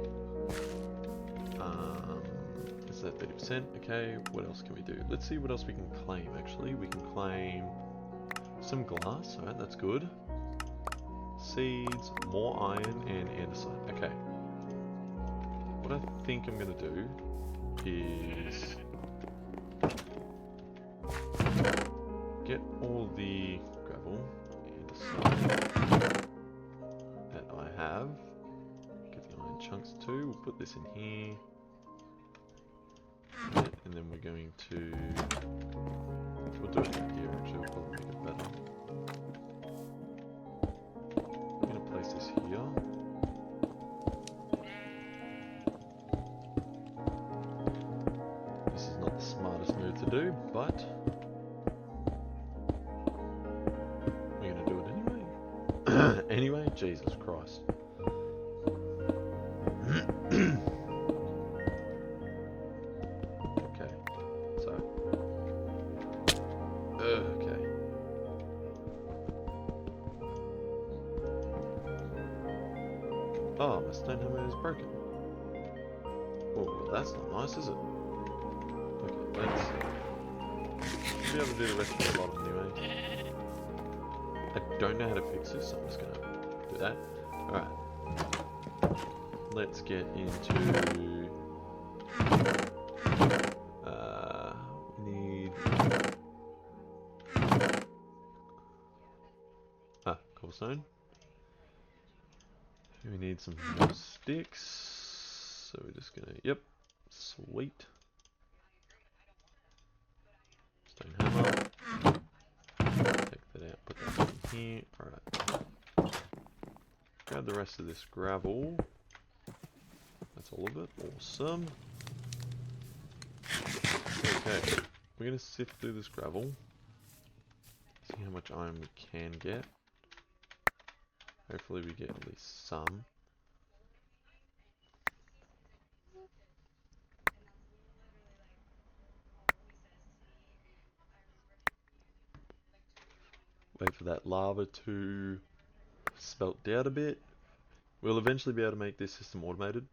Is that 30%? Okay, what else can we do? Let's see what else we can claim, actually. We can claim some glass. Alright, that's good. Seeds, more iron, and andesite. Okay. What I think I'm going to do is get all the gravel, andesite that I have. Get the iron chunks too. We'll put this in here. And then we're going to... We'll do it in here actually, we'll probably make it better. I'm going to place this here. This is not the smartest move to do, but we're going to do it anyway. Anyway, Jesus Christ. Oh, my stone hammer is broken. Oh, that's not nice, is it? Okay, let's be able to do the rest of the bottom anyway. I don't know how to fix this, so I'm just gonna do that. Alright. Let's get into... we need... cobblestone. We need some more sticks, so we're just gonna, yep, sweet. Stone hammer. Take that out, put that in here. Alright. Grab the rest of this gravel. That's all of it. Awesome. Okay, we're gonna sift through this gravel. See how much iron we can get. Hopefully we get at least some. Wait for that lava to smelt down a bit. We'll eventually be able to make this system automated.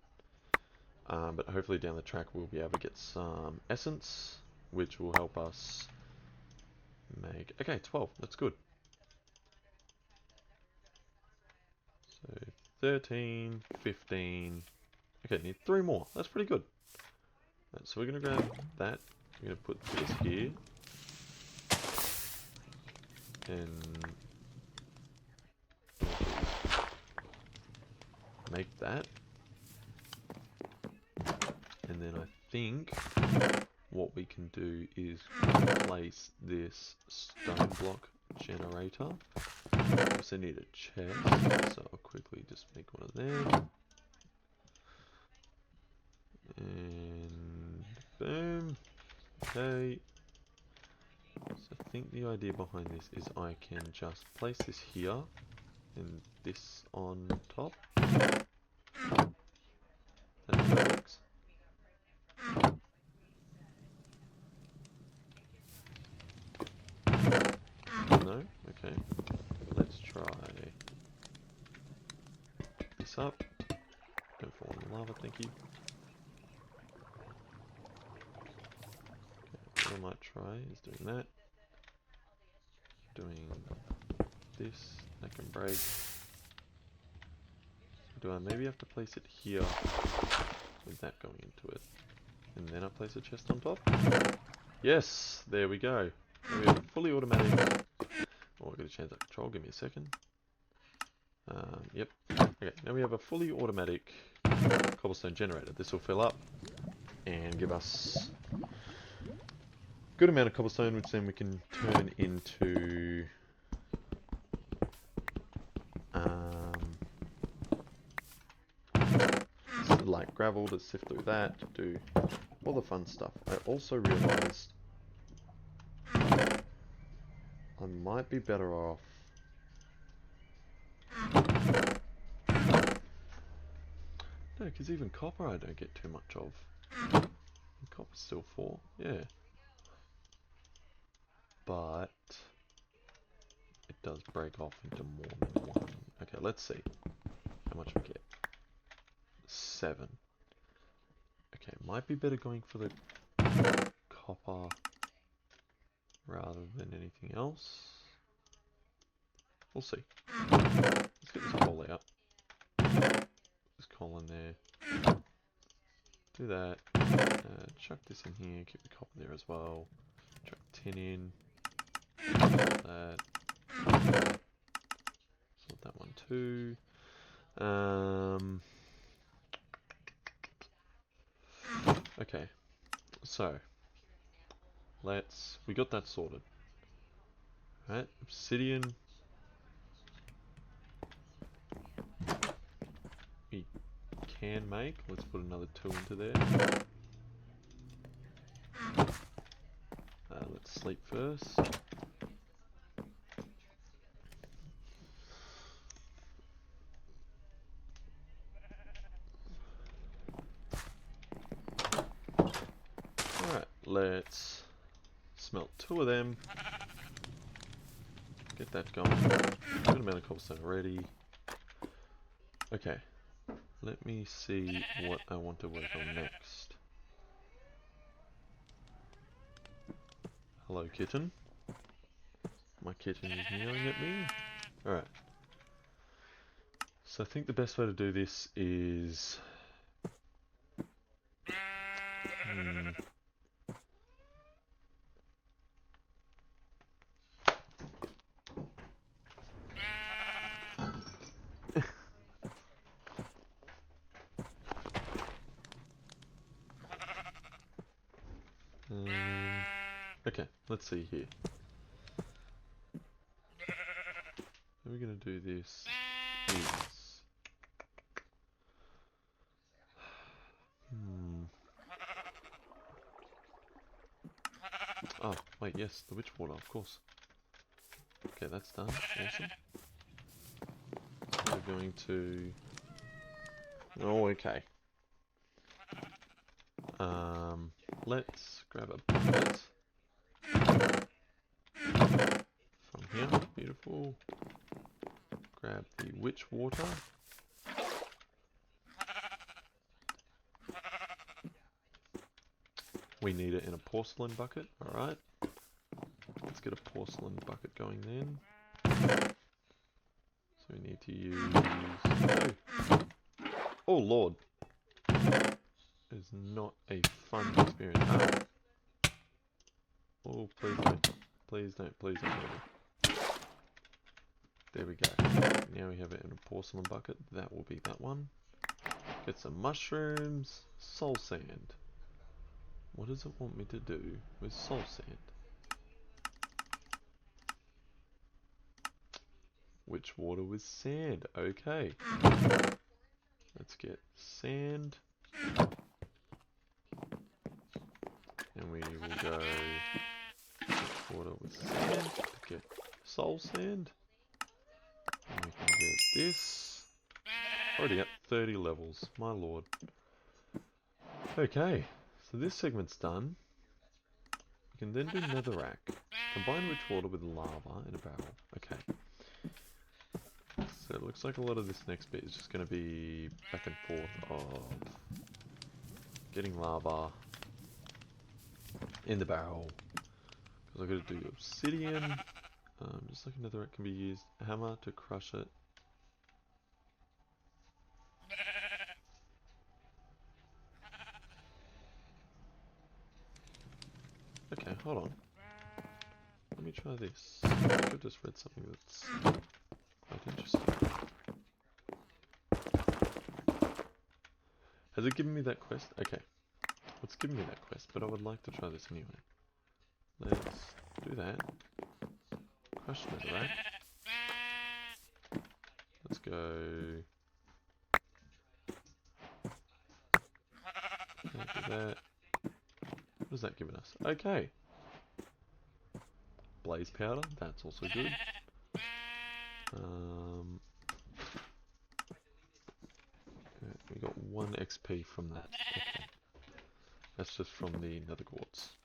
But hopefully down the track we'll be able to get some essence, which will help us make... Okay, 12. That's good. So 13, 15... Okay, need 3 more. That's pretty good. Right, so we're going to grab that. We're going to put this here. And... make that. And then I think what we can do is place this stone block generator. We also need a chest, so I'll quickly just make one of them. And boom. Okay. So I think the idea behind this is I can just place this here and this on top. this up. Don't fall in the lava, thank you. Okay, what I might try is doing that. Doing this, that can break. Do I maybe have to place it here with that going into it? And then I place a chest on top? Yes! There we go. Now we have a fully automatic... Oh, I've got to change that control, give me a second. Yep. Okay, now we have a fully automatic cobblestone generator. This will fill up and give us a good amount of cobblestone, which then we can turn into... like gravel to sift through that, to do all the fun stuff. I also realized I might be better off no, because even copper I don't get too much of. And copper's still 4, yeah. But it does break off into more than 1. Okay, let's see how much we get. 7. Okay, might be better going for the copper rather than anything else. We'll see. Let's get this coal out. This coal in there. Do that. Chuck this in here. Keep the copper there as well. Chuck tin in. That. Sort that one too. Okay. So we got that sorted. Right, obsidian. We can make. Let's put another 2 into there. Let's sleep first. Alright, let's smelt 2 of them. Get that going. Good amount of cobblestone already. Okay, let me see what I want to work on next. Hello, kitten. My kitten is meowing at me. Alright. So I think the best way to do this is... okay, let's see here. How are we going to do this? Oh, wait, yes, the witch water, of course. Okay, that's done. Awesome. We're going to... Oh, okay. Let's grab a bucket from here. Beautiful. Grab the witch water. We need it in a porcelain bucket, alright. Let's get a porcelain bucket going then. So we need to use... Oh lord! It's not a fun experience. Oh, please don't. Please don't. Please don't. There we go. Now we have it in a porcelain bucket. That will be that one. Get some mushrooms. Soul sand. What does it want me to do with soul sand? Witch water with sand. Okay. Let's get sand. And we will go witch water with sand to get soul sand. And we can get this. Already at 30 levels. My lord. Okay. So this segment's done. We can then do netherrack. Combine witch water with lava in a barrel. Okay. So it looks like a lot of this next bit is just going to be back and forth of getting lava in the barrel. Because I've got to do obsidian. Just looking whether it can be used. A hammer to crush it. Okay, hold on. Let me try this. I think I've just read something that's quite interesting. Has it given me that quest? Okay. It's given me that quest, but I would like to try this anyway. Let's do that. Crush netherrack. Let's go. Do that. What has that given us? Okay. Blaze powder, that's also good. We got 1 XP from that. Okay. That's just from the nether quartz.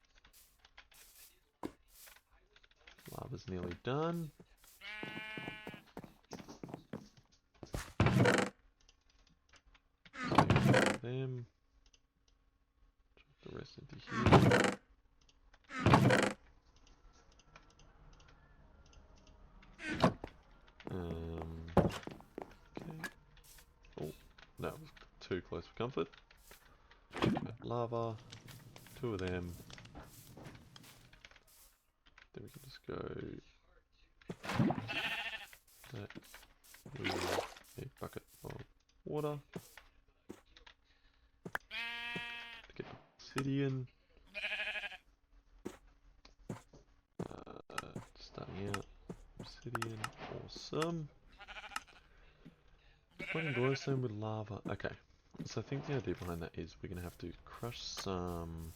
Lava's nearly done. Save them. Drop the rest into here. Okay. Oh, that was too close for comfort. Lava. 2 of them. Then we can just go that with a bucket of water to get obsidian. Starting out, obsidian, awesome. Fighting glowstone with lava. Okay, so I think the idea behind that is we're gonna have to crush some.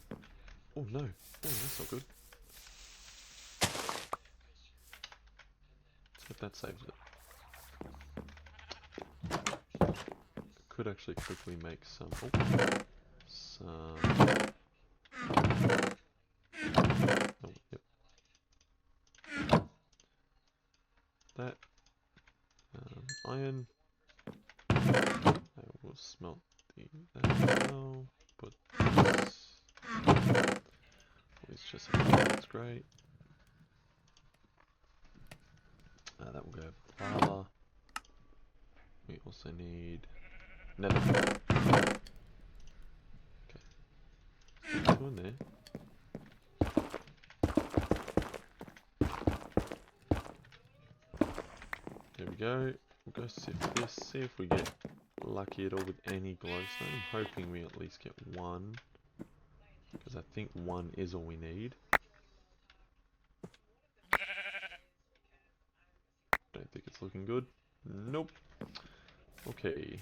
Oh no! Oh, that's not good. Let's hope that saves it. Could actually quickly make some. Oh, some. Oh, yep. That iron. I will smelt that now. Put this. It's just that's great. That will go lava. We also need nether. Okay. 2 in there. There we go. We'll go sift this, see if we get lucky at all with any glowstone. I'm hoping we at least get 1. Because I think 1 is all we need. Don't think it's looking good. Nope. Okay.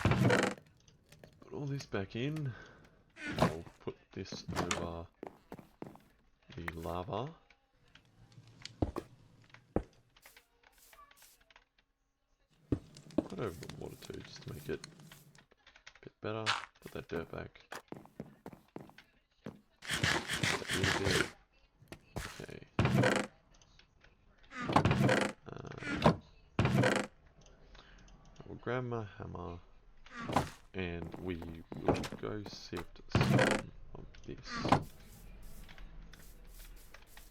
Put all this back in. I'll put this over the lava. Put over the water too, just to make it a bit better. Put that dirt back. Put that a bit. Okay. I will grab my hammer and we will go sift some of this.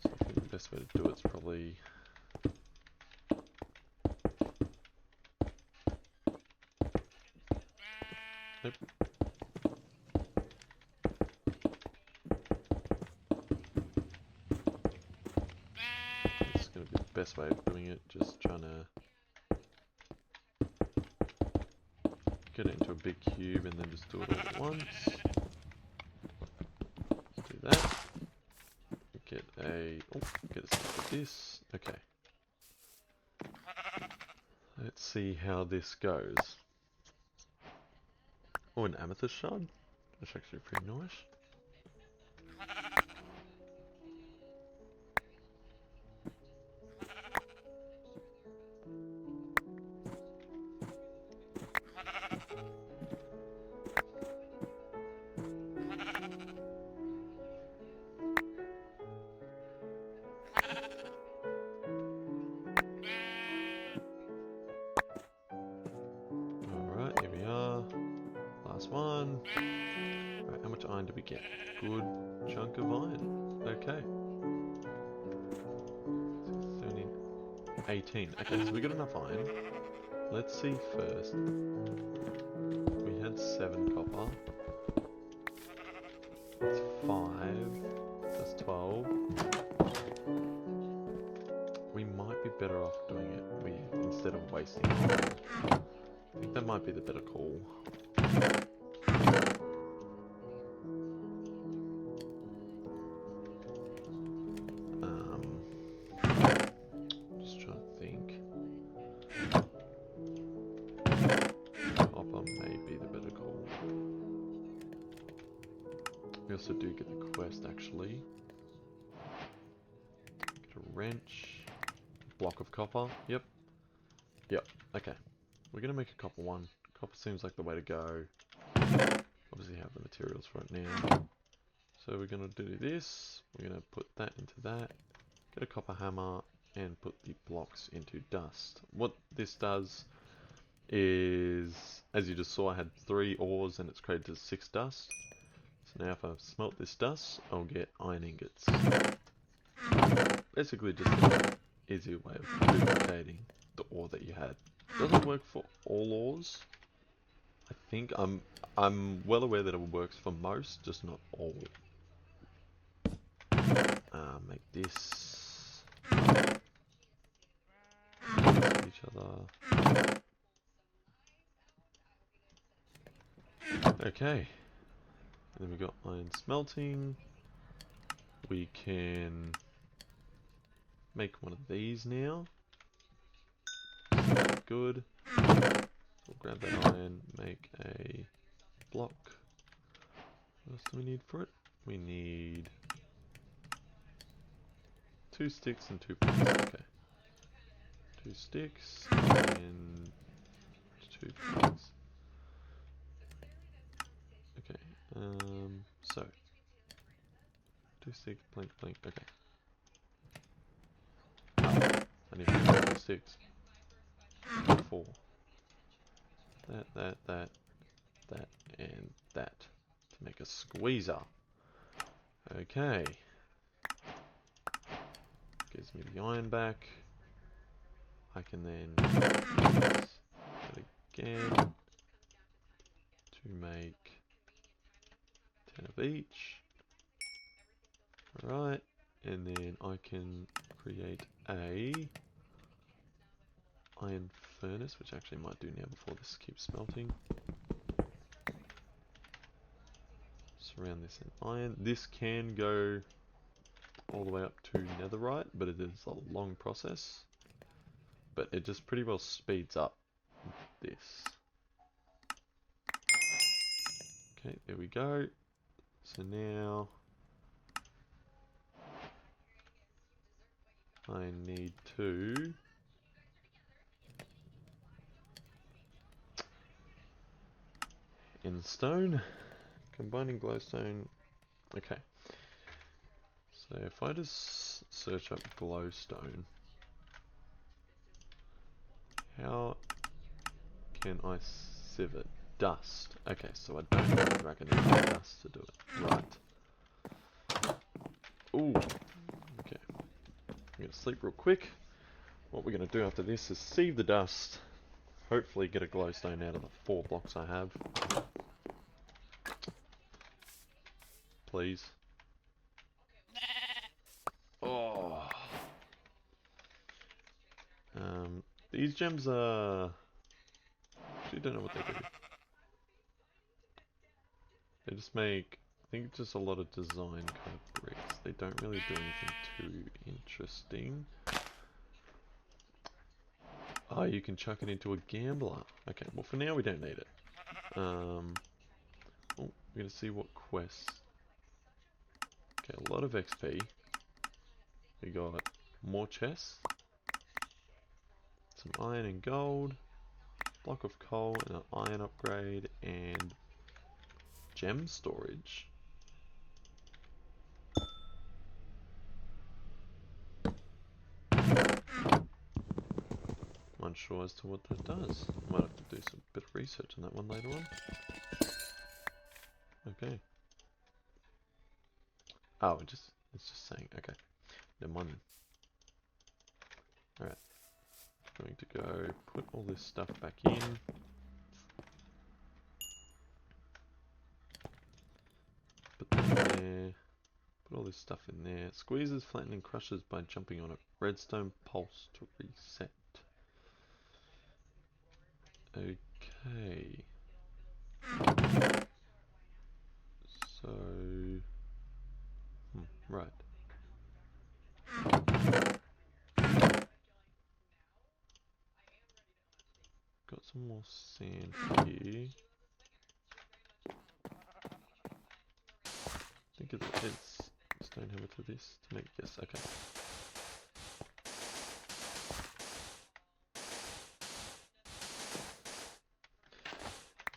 So I think the best way to do it is probably nope. It's going to be the best way of doing it, just trying to get it into a big cube and then just do it all at once. Let's do that. Get a, get a stick of this. Okay. Let's see how this goes. Oh, an amethyst shard? That's actually pretty nice. Last one. Alright, how much iron do we get? Good chunk of iron. Okay. 17, 18. Okay, so we got enough iron. Let's see first. We had 7 copper. That's 5. That's 12. We might be better off doing it instead of wasting it. I think that might be the better call. Just trying to think. Copper may be the better call. We also do get the quest actually. Get a wrench. Block of copper. Yep. Yep. Okay. We're gonna make a copper one. Copper seems like the way to go. Obviously have the materials for it now. So we're gonna do this. We're gonna put that into that. Get a copper hammer and put the blocks into dust. What this does is, as you just saw, I had 3 ores and it's created as 6 dust. So now if I smelt this dust, I'll get iron ingots. Basically just an easier way of duplicating the ore that you had. Doesn't work for all ores. I think I'm well aware that it works for most, just not all. Make this each other. Okay. And then we got iron smelting. We can make one of these now. Good. We'll grab that iron, make a block. What else do we need for it? We need 2 sticks and 2 planks. Okay. 2 sticks and 2 planks. Okay. So 2 sticks, plank, plank. Okay. I need 2 sticks. 4. That, and that to make a squeezer. Okay. Gives me the iron back. I can then use it again to make 10 of each. Alright, and then I can create a iron furnace, which I actually might do now before this keeps smelting. Surround this in iron. This can go all the way up to netherite, but it is a long process. But it just pretty well speeds up this. Okay, there we go. So now I need to in stone, combining glowstone. Okay, so if I just search up glowstone, how can I sieve it? Dust. Okay, so I don't need dragonite dust to do it. Right. Ooh. Okay. I'm gonna sleep real quick. What we're gonna do after this is sieve the dust. Hopefully get a glowstone out of the 4 blocks I have. Please. Oh. These gems are... actually don't know what they do. They just make, I think just a lot of design kind of bricks. They don't really do anything too interesting. Oh, you can chuck it into a gambler. Okay, well for now we don't need it. Oh, we're gonna see what quests. Okay, a lot of XP. We got more chests. Some iron and gold. Block of coal and an iron upgrade and gem storage. I'm unsure as to what that does. Might have to do some bit of research on that one later on. Okay. Oh, it's just saying, okay. Never mind then. Alright. Going to go put all this stuff back in. Put that there. Put all this stuff in there. Squeezes, flattens, and crushes by jumping on it. Redstone pulse to reset. Okay. So... right. Got some more sand here. I think it's stone hammer to this to make, yes, okay.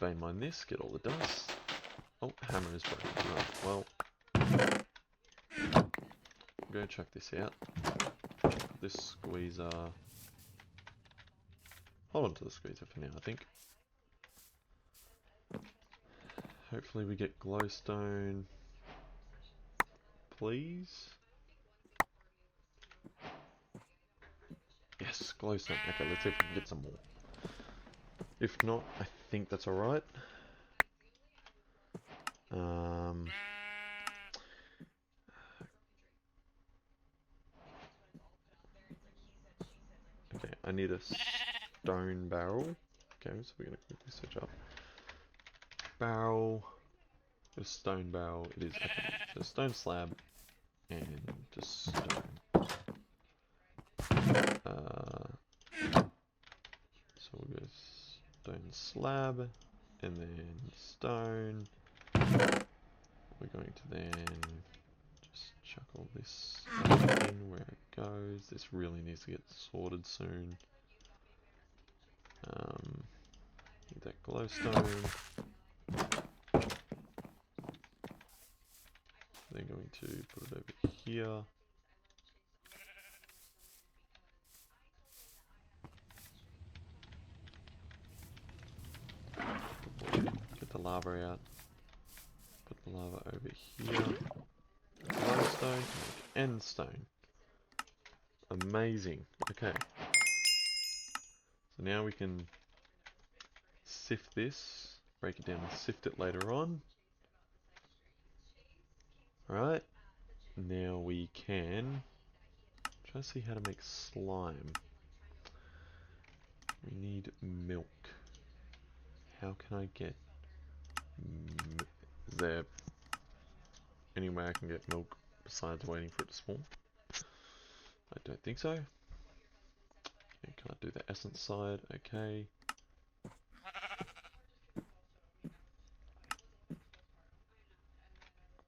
Vein mine this, get all the dust. Oh, hammer is broken. Right, well, go check this out. This squeezer. Hold on to the squeezer for now, I think. Hopefully we get glowstone. Please? Yes, glowstone. Okay, let's see if we can get some more. If not, I think that's alright. Okay, I need a stone barrel. Okay, so we're gonna quickly search up. Barrel. A stone barrel. It is. Okay, so stone slab and just stone. So we'll go stone slab and then stone. We're going to then just chuck all this stuff in where it goes. This really needs to get sorted soon. Need that glowstone. Then going to put it over here. Get the lava out. Put the lava over here. Glowstone and stone. Amazing. Okay. So now we can sift this, break it down and sift it later on. Alright. Now we can try to see how to make slime. We need milk. How can I get... Is there any way I can get milk besides waiting for it to spawn? I don't think so. Okay, can't do the essence side. Okay.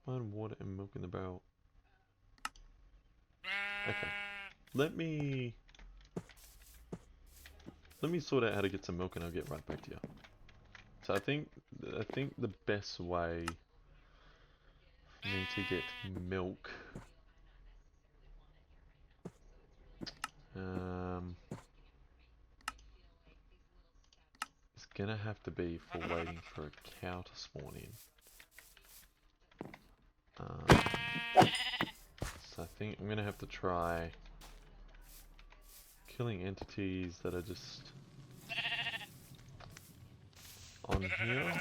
Combine water and milk in the barrel. Okay. Let me sort out how to get some milk and I'll get right back to you. So I think the best way for me to get milk is gonna have to be for waiting for a cow to spawn in. So I think I'm gonna have to try killing entities that are just on here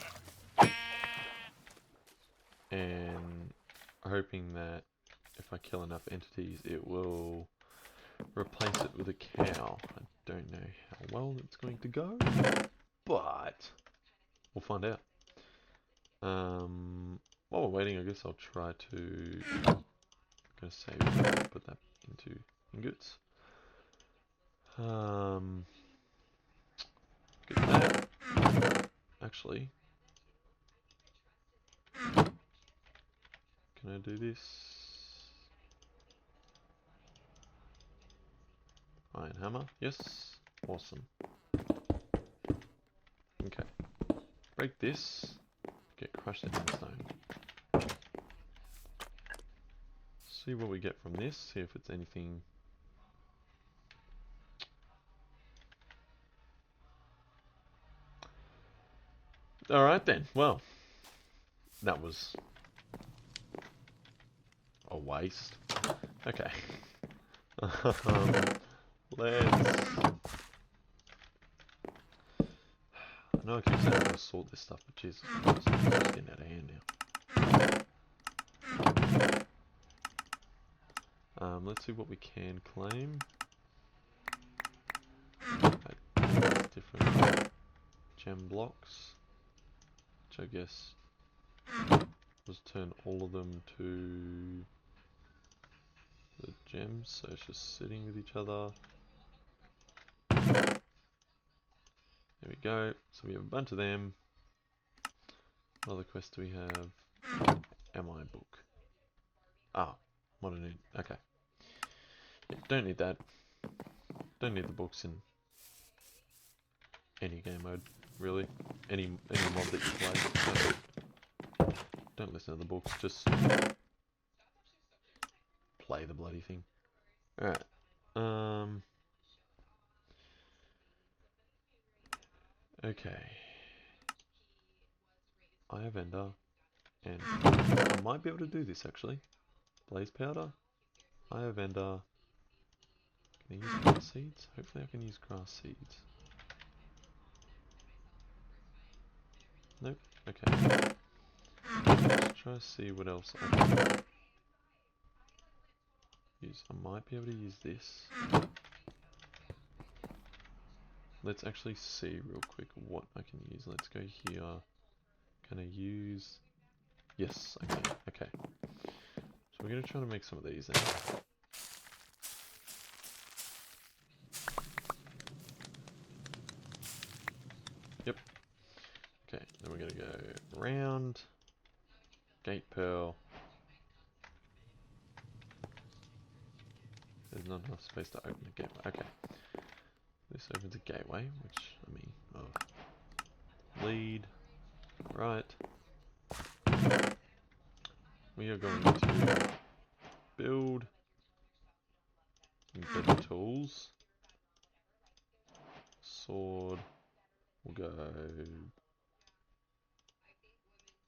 and hoping that if I kill enough entities it will replace it with a cow. I don't know how well it's going to go, but we'll find out. While we're waiting, I guess I'll try to... I'm gonna save that, put that into ingots. Get that. Actually, can I do this? Iron hammer, yes. Awesome. Okay. Break this. Get crushed into stone. See what we get from this. See if it's anything. Alright then. Well, that was a waste. Okay. Let's... I know I keep saying I'm going to sort this stuff, but Jesus Christ, it's just getting out of hand now. Let's see what we can claim. Different gem blocks, which I guess was turn all of them to the gems, so it's just sitting with each other. There we go. So we have a bunch of them. What other quest do we have? Am I book? Ah, modern need. Okay. Yeah, don't need that. Don't need the books in any game mode, really. Any mob that you play. Don't listen to the books. Just play the bloody thing. All right. Okay. I have Ender, and I might be able to do this actually. Blaze powder. I have Ender. Can I use grass seeds? Hopefully I can use grass seeds. Nope. Okay. Let's try to see what else I can use. I might be able to use this. Let's actually see real quick what I can use. Let's go here. Can I use... Yes, I can. Okay. So we're going to try to make some of these then. Yep. Okay, then we're going to go round. Gate pearl. There's not enough space to open the gateway. Okay. This opens a gateway, which, I mean, lead. Right. We are going to build some better tools. Sword. We'll go...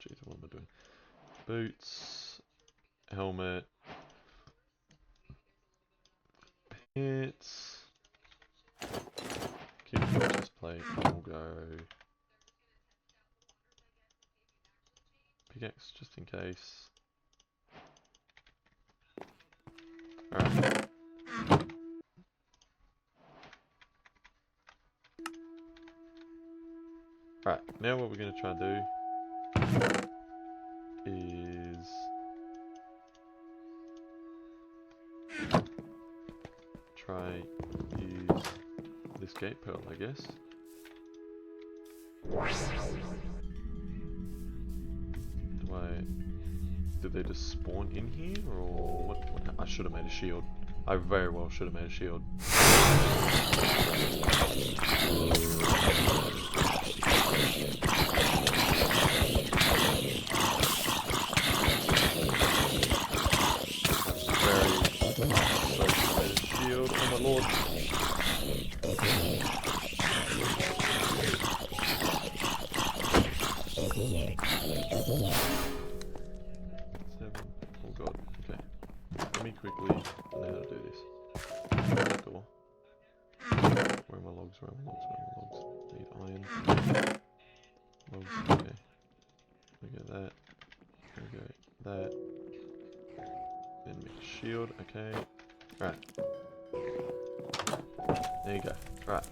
Jeez, what am I doing? Boots. Helmet. Pants. Keep the chest plate. We'll go... Pickaxe, just in case. Alright. Alright, now what we're going to try and do is try use this gate pearl, I guess. Did they just spawn in here, or what? I should have made a shield. I very well should have made a shield. Shield, oh my lord. 7. Oh god, okay. Let me quickly know how to do this. That door. Where are my logs? Where are my logs? Where are my logs? Need iron. Logs, okay. We go that. We go that. Then make a shield, okay. Alright. There you go. Right.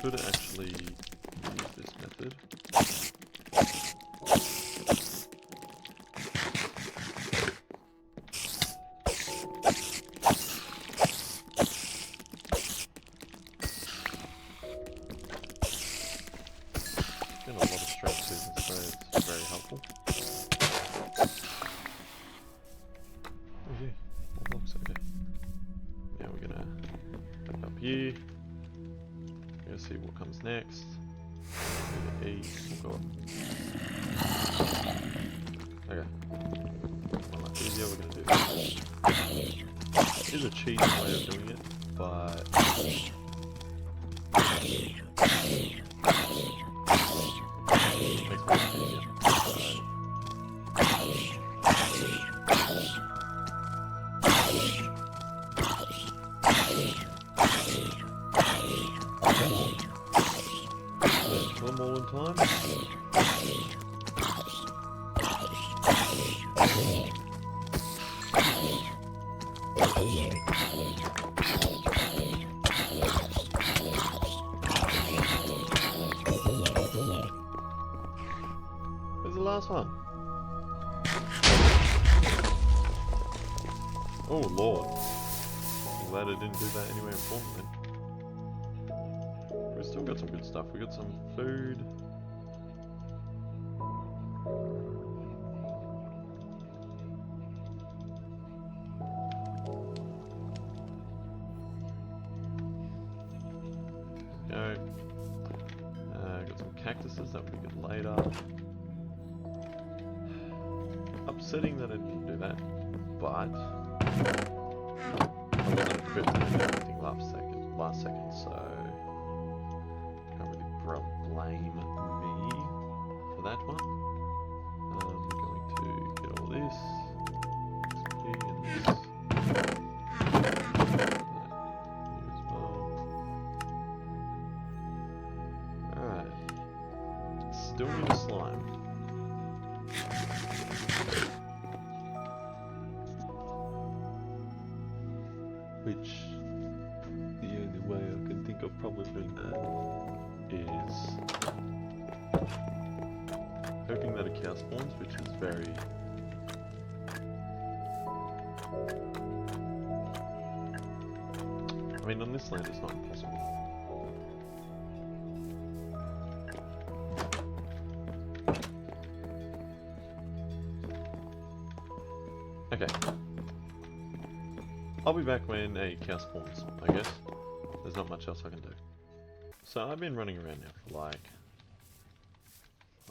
Could actually use this method. Getting a lot of strength to this, so it's very helpful. Oh yeah, more blocks, okay. Now we're gonna back up here. We're gonna see what comes next. E, oh god. Okay. Well, much easier, we're gonna do this. It is a cheesy way of doing it, but Kill them all in time. Where's the last one? Oh lord. I'm glad I didn't do that anywhere important then. We still got some good stuff. We got some food. Go. Got some cactuses that we get later. Upsetting that I didn't do that, but I wasn't equipped to do everything last second, so can't really blame me for that one. We're going to get all this, XP and this. Alright. Still need a slime. Which, the only way I can think of probably doing that is hoping that a cow spawns, which is very... I mean, on this land it's not impossible. Okay. I'll be back when a cow spawns, I guess. There's not much else I can do. So I've been running around now for like...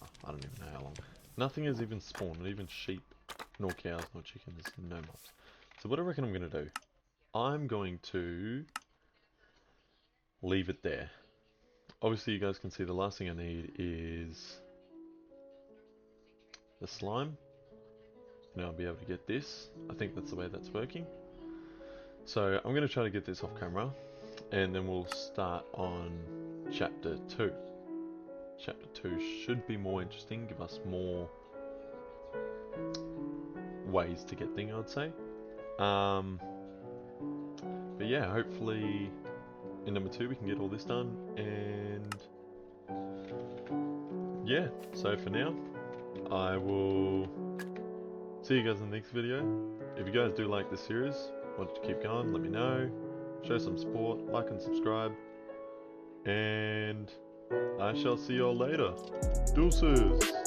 oh, I don't even know how long. Nothing has even spawned, not even sheep, nor cows, nor chickens, no mobs. So what I reckon I'm going to do, I'm going to leave it there. Obviously you guys can see the last thing I need is the slime. Now I'll be able to get this. I think that's the way that's working. So I'm going to try to get this off camera, and then we'll start on chapter 2. Chapter 2 should be more interesting, give us more ways to get things, I'd say. But yeah, hopefully in number 2 we can get all this done, and yeah, so for now, I will see you guys in the next video. If you guys do like this series, want to keep going, let me know. Show some support, like and subscribe. And I shall see y'all later. Deuces!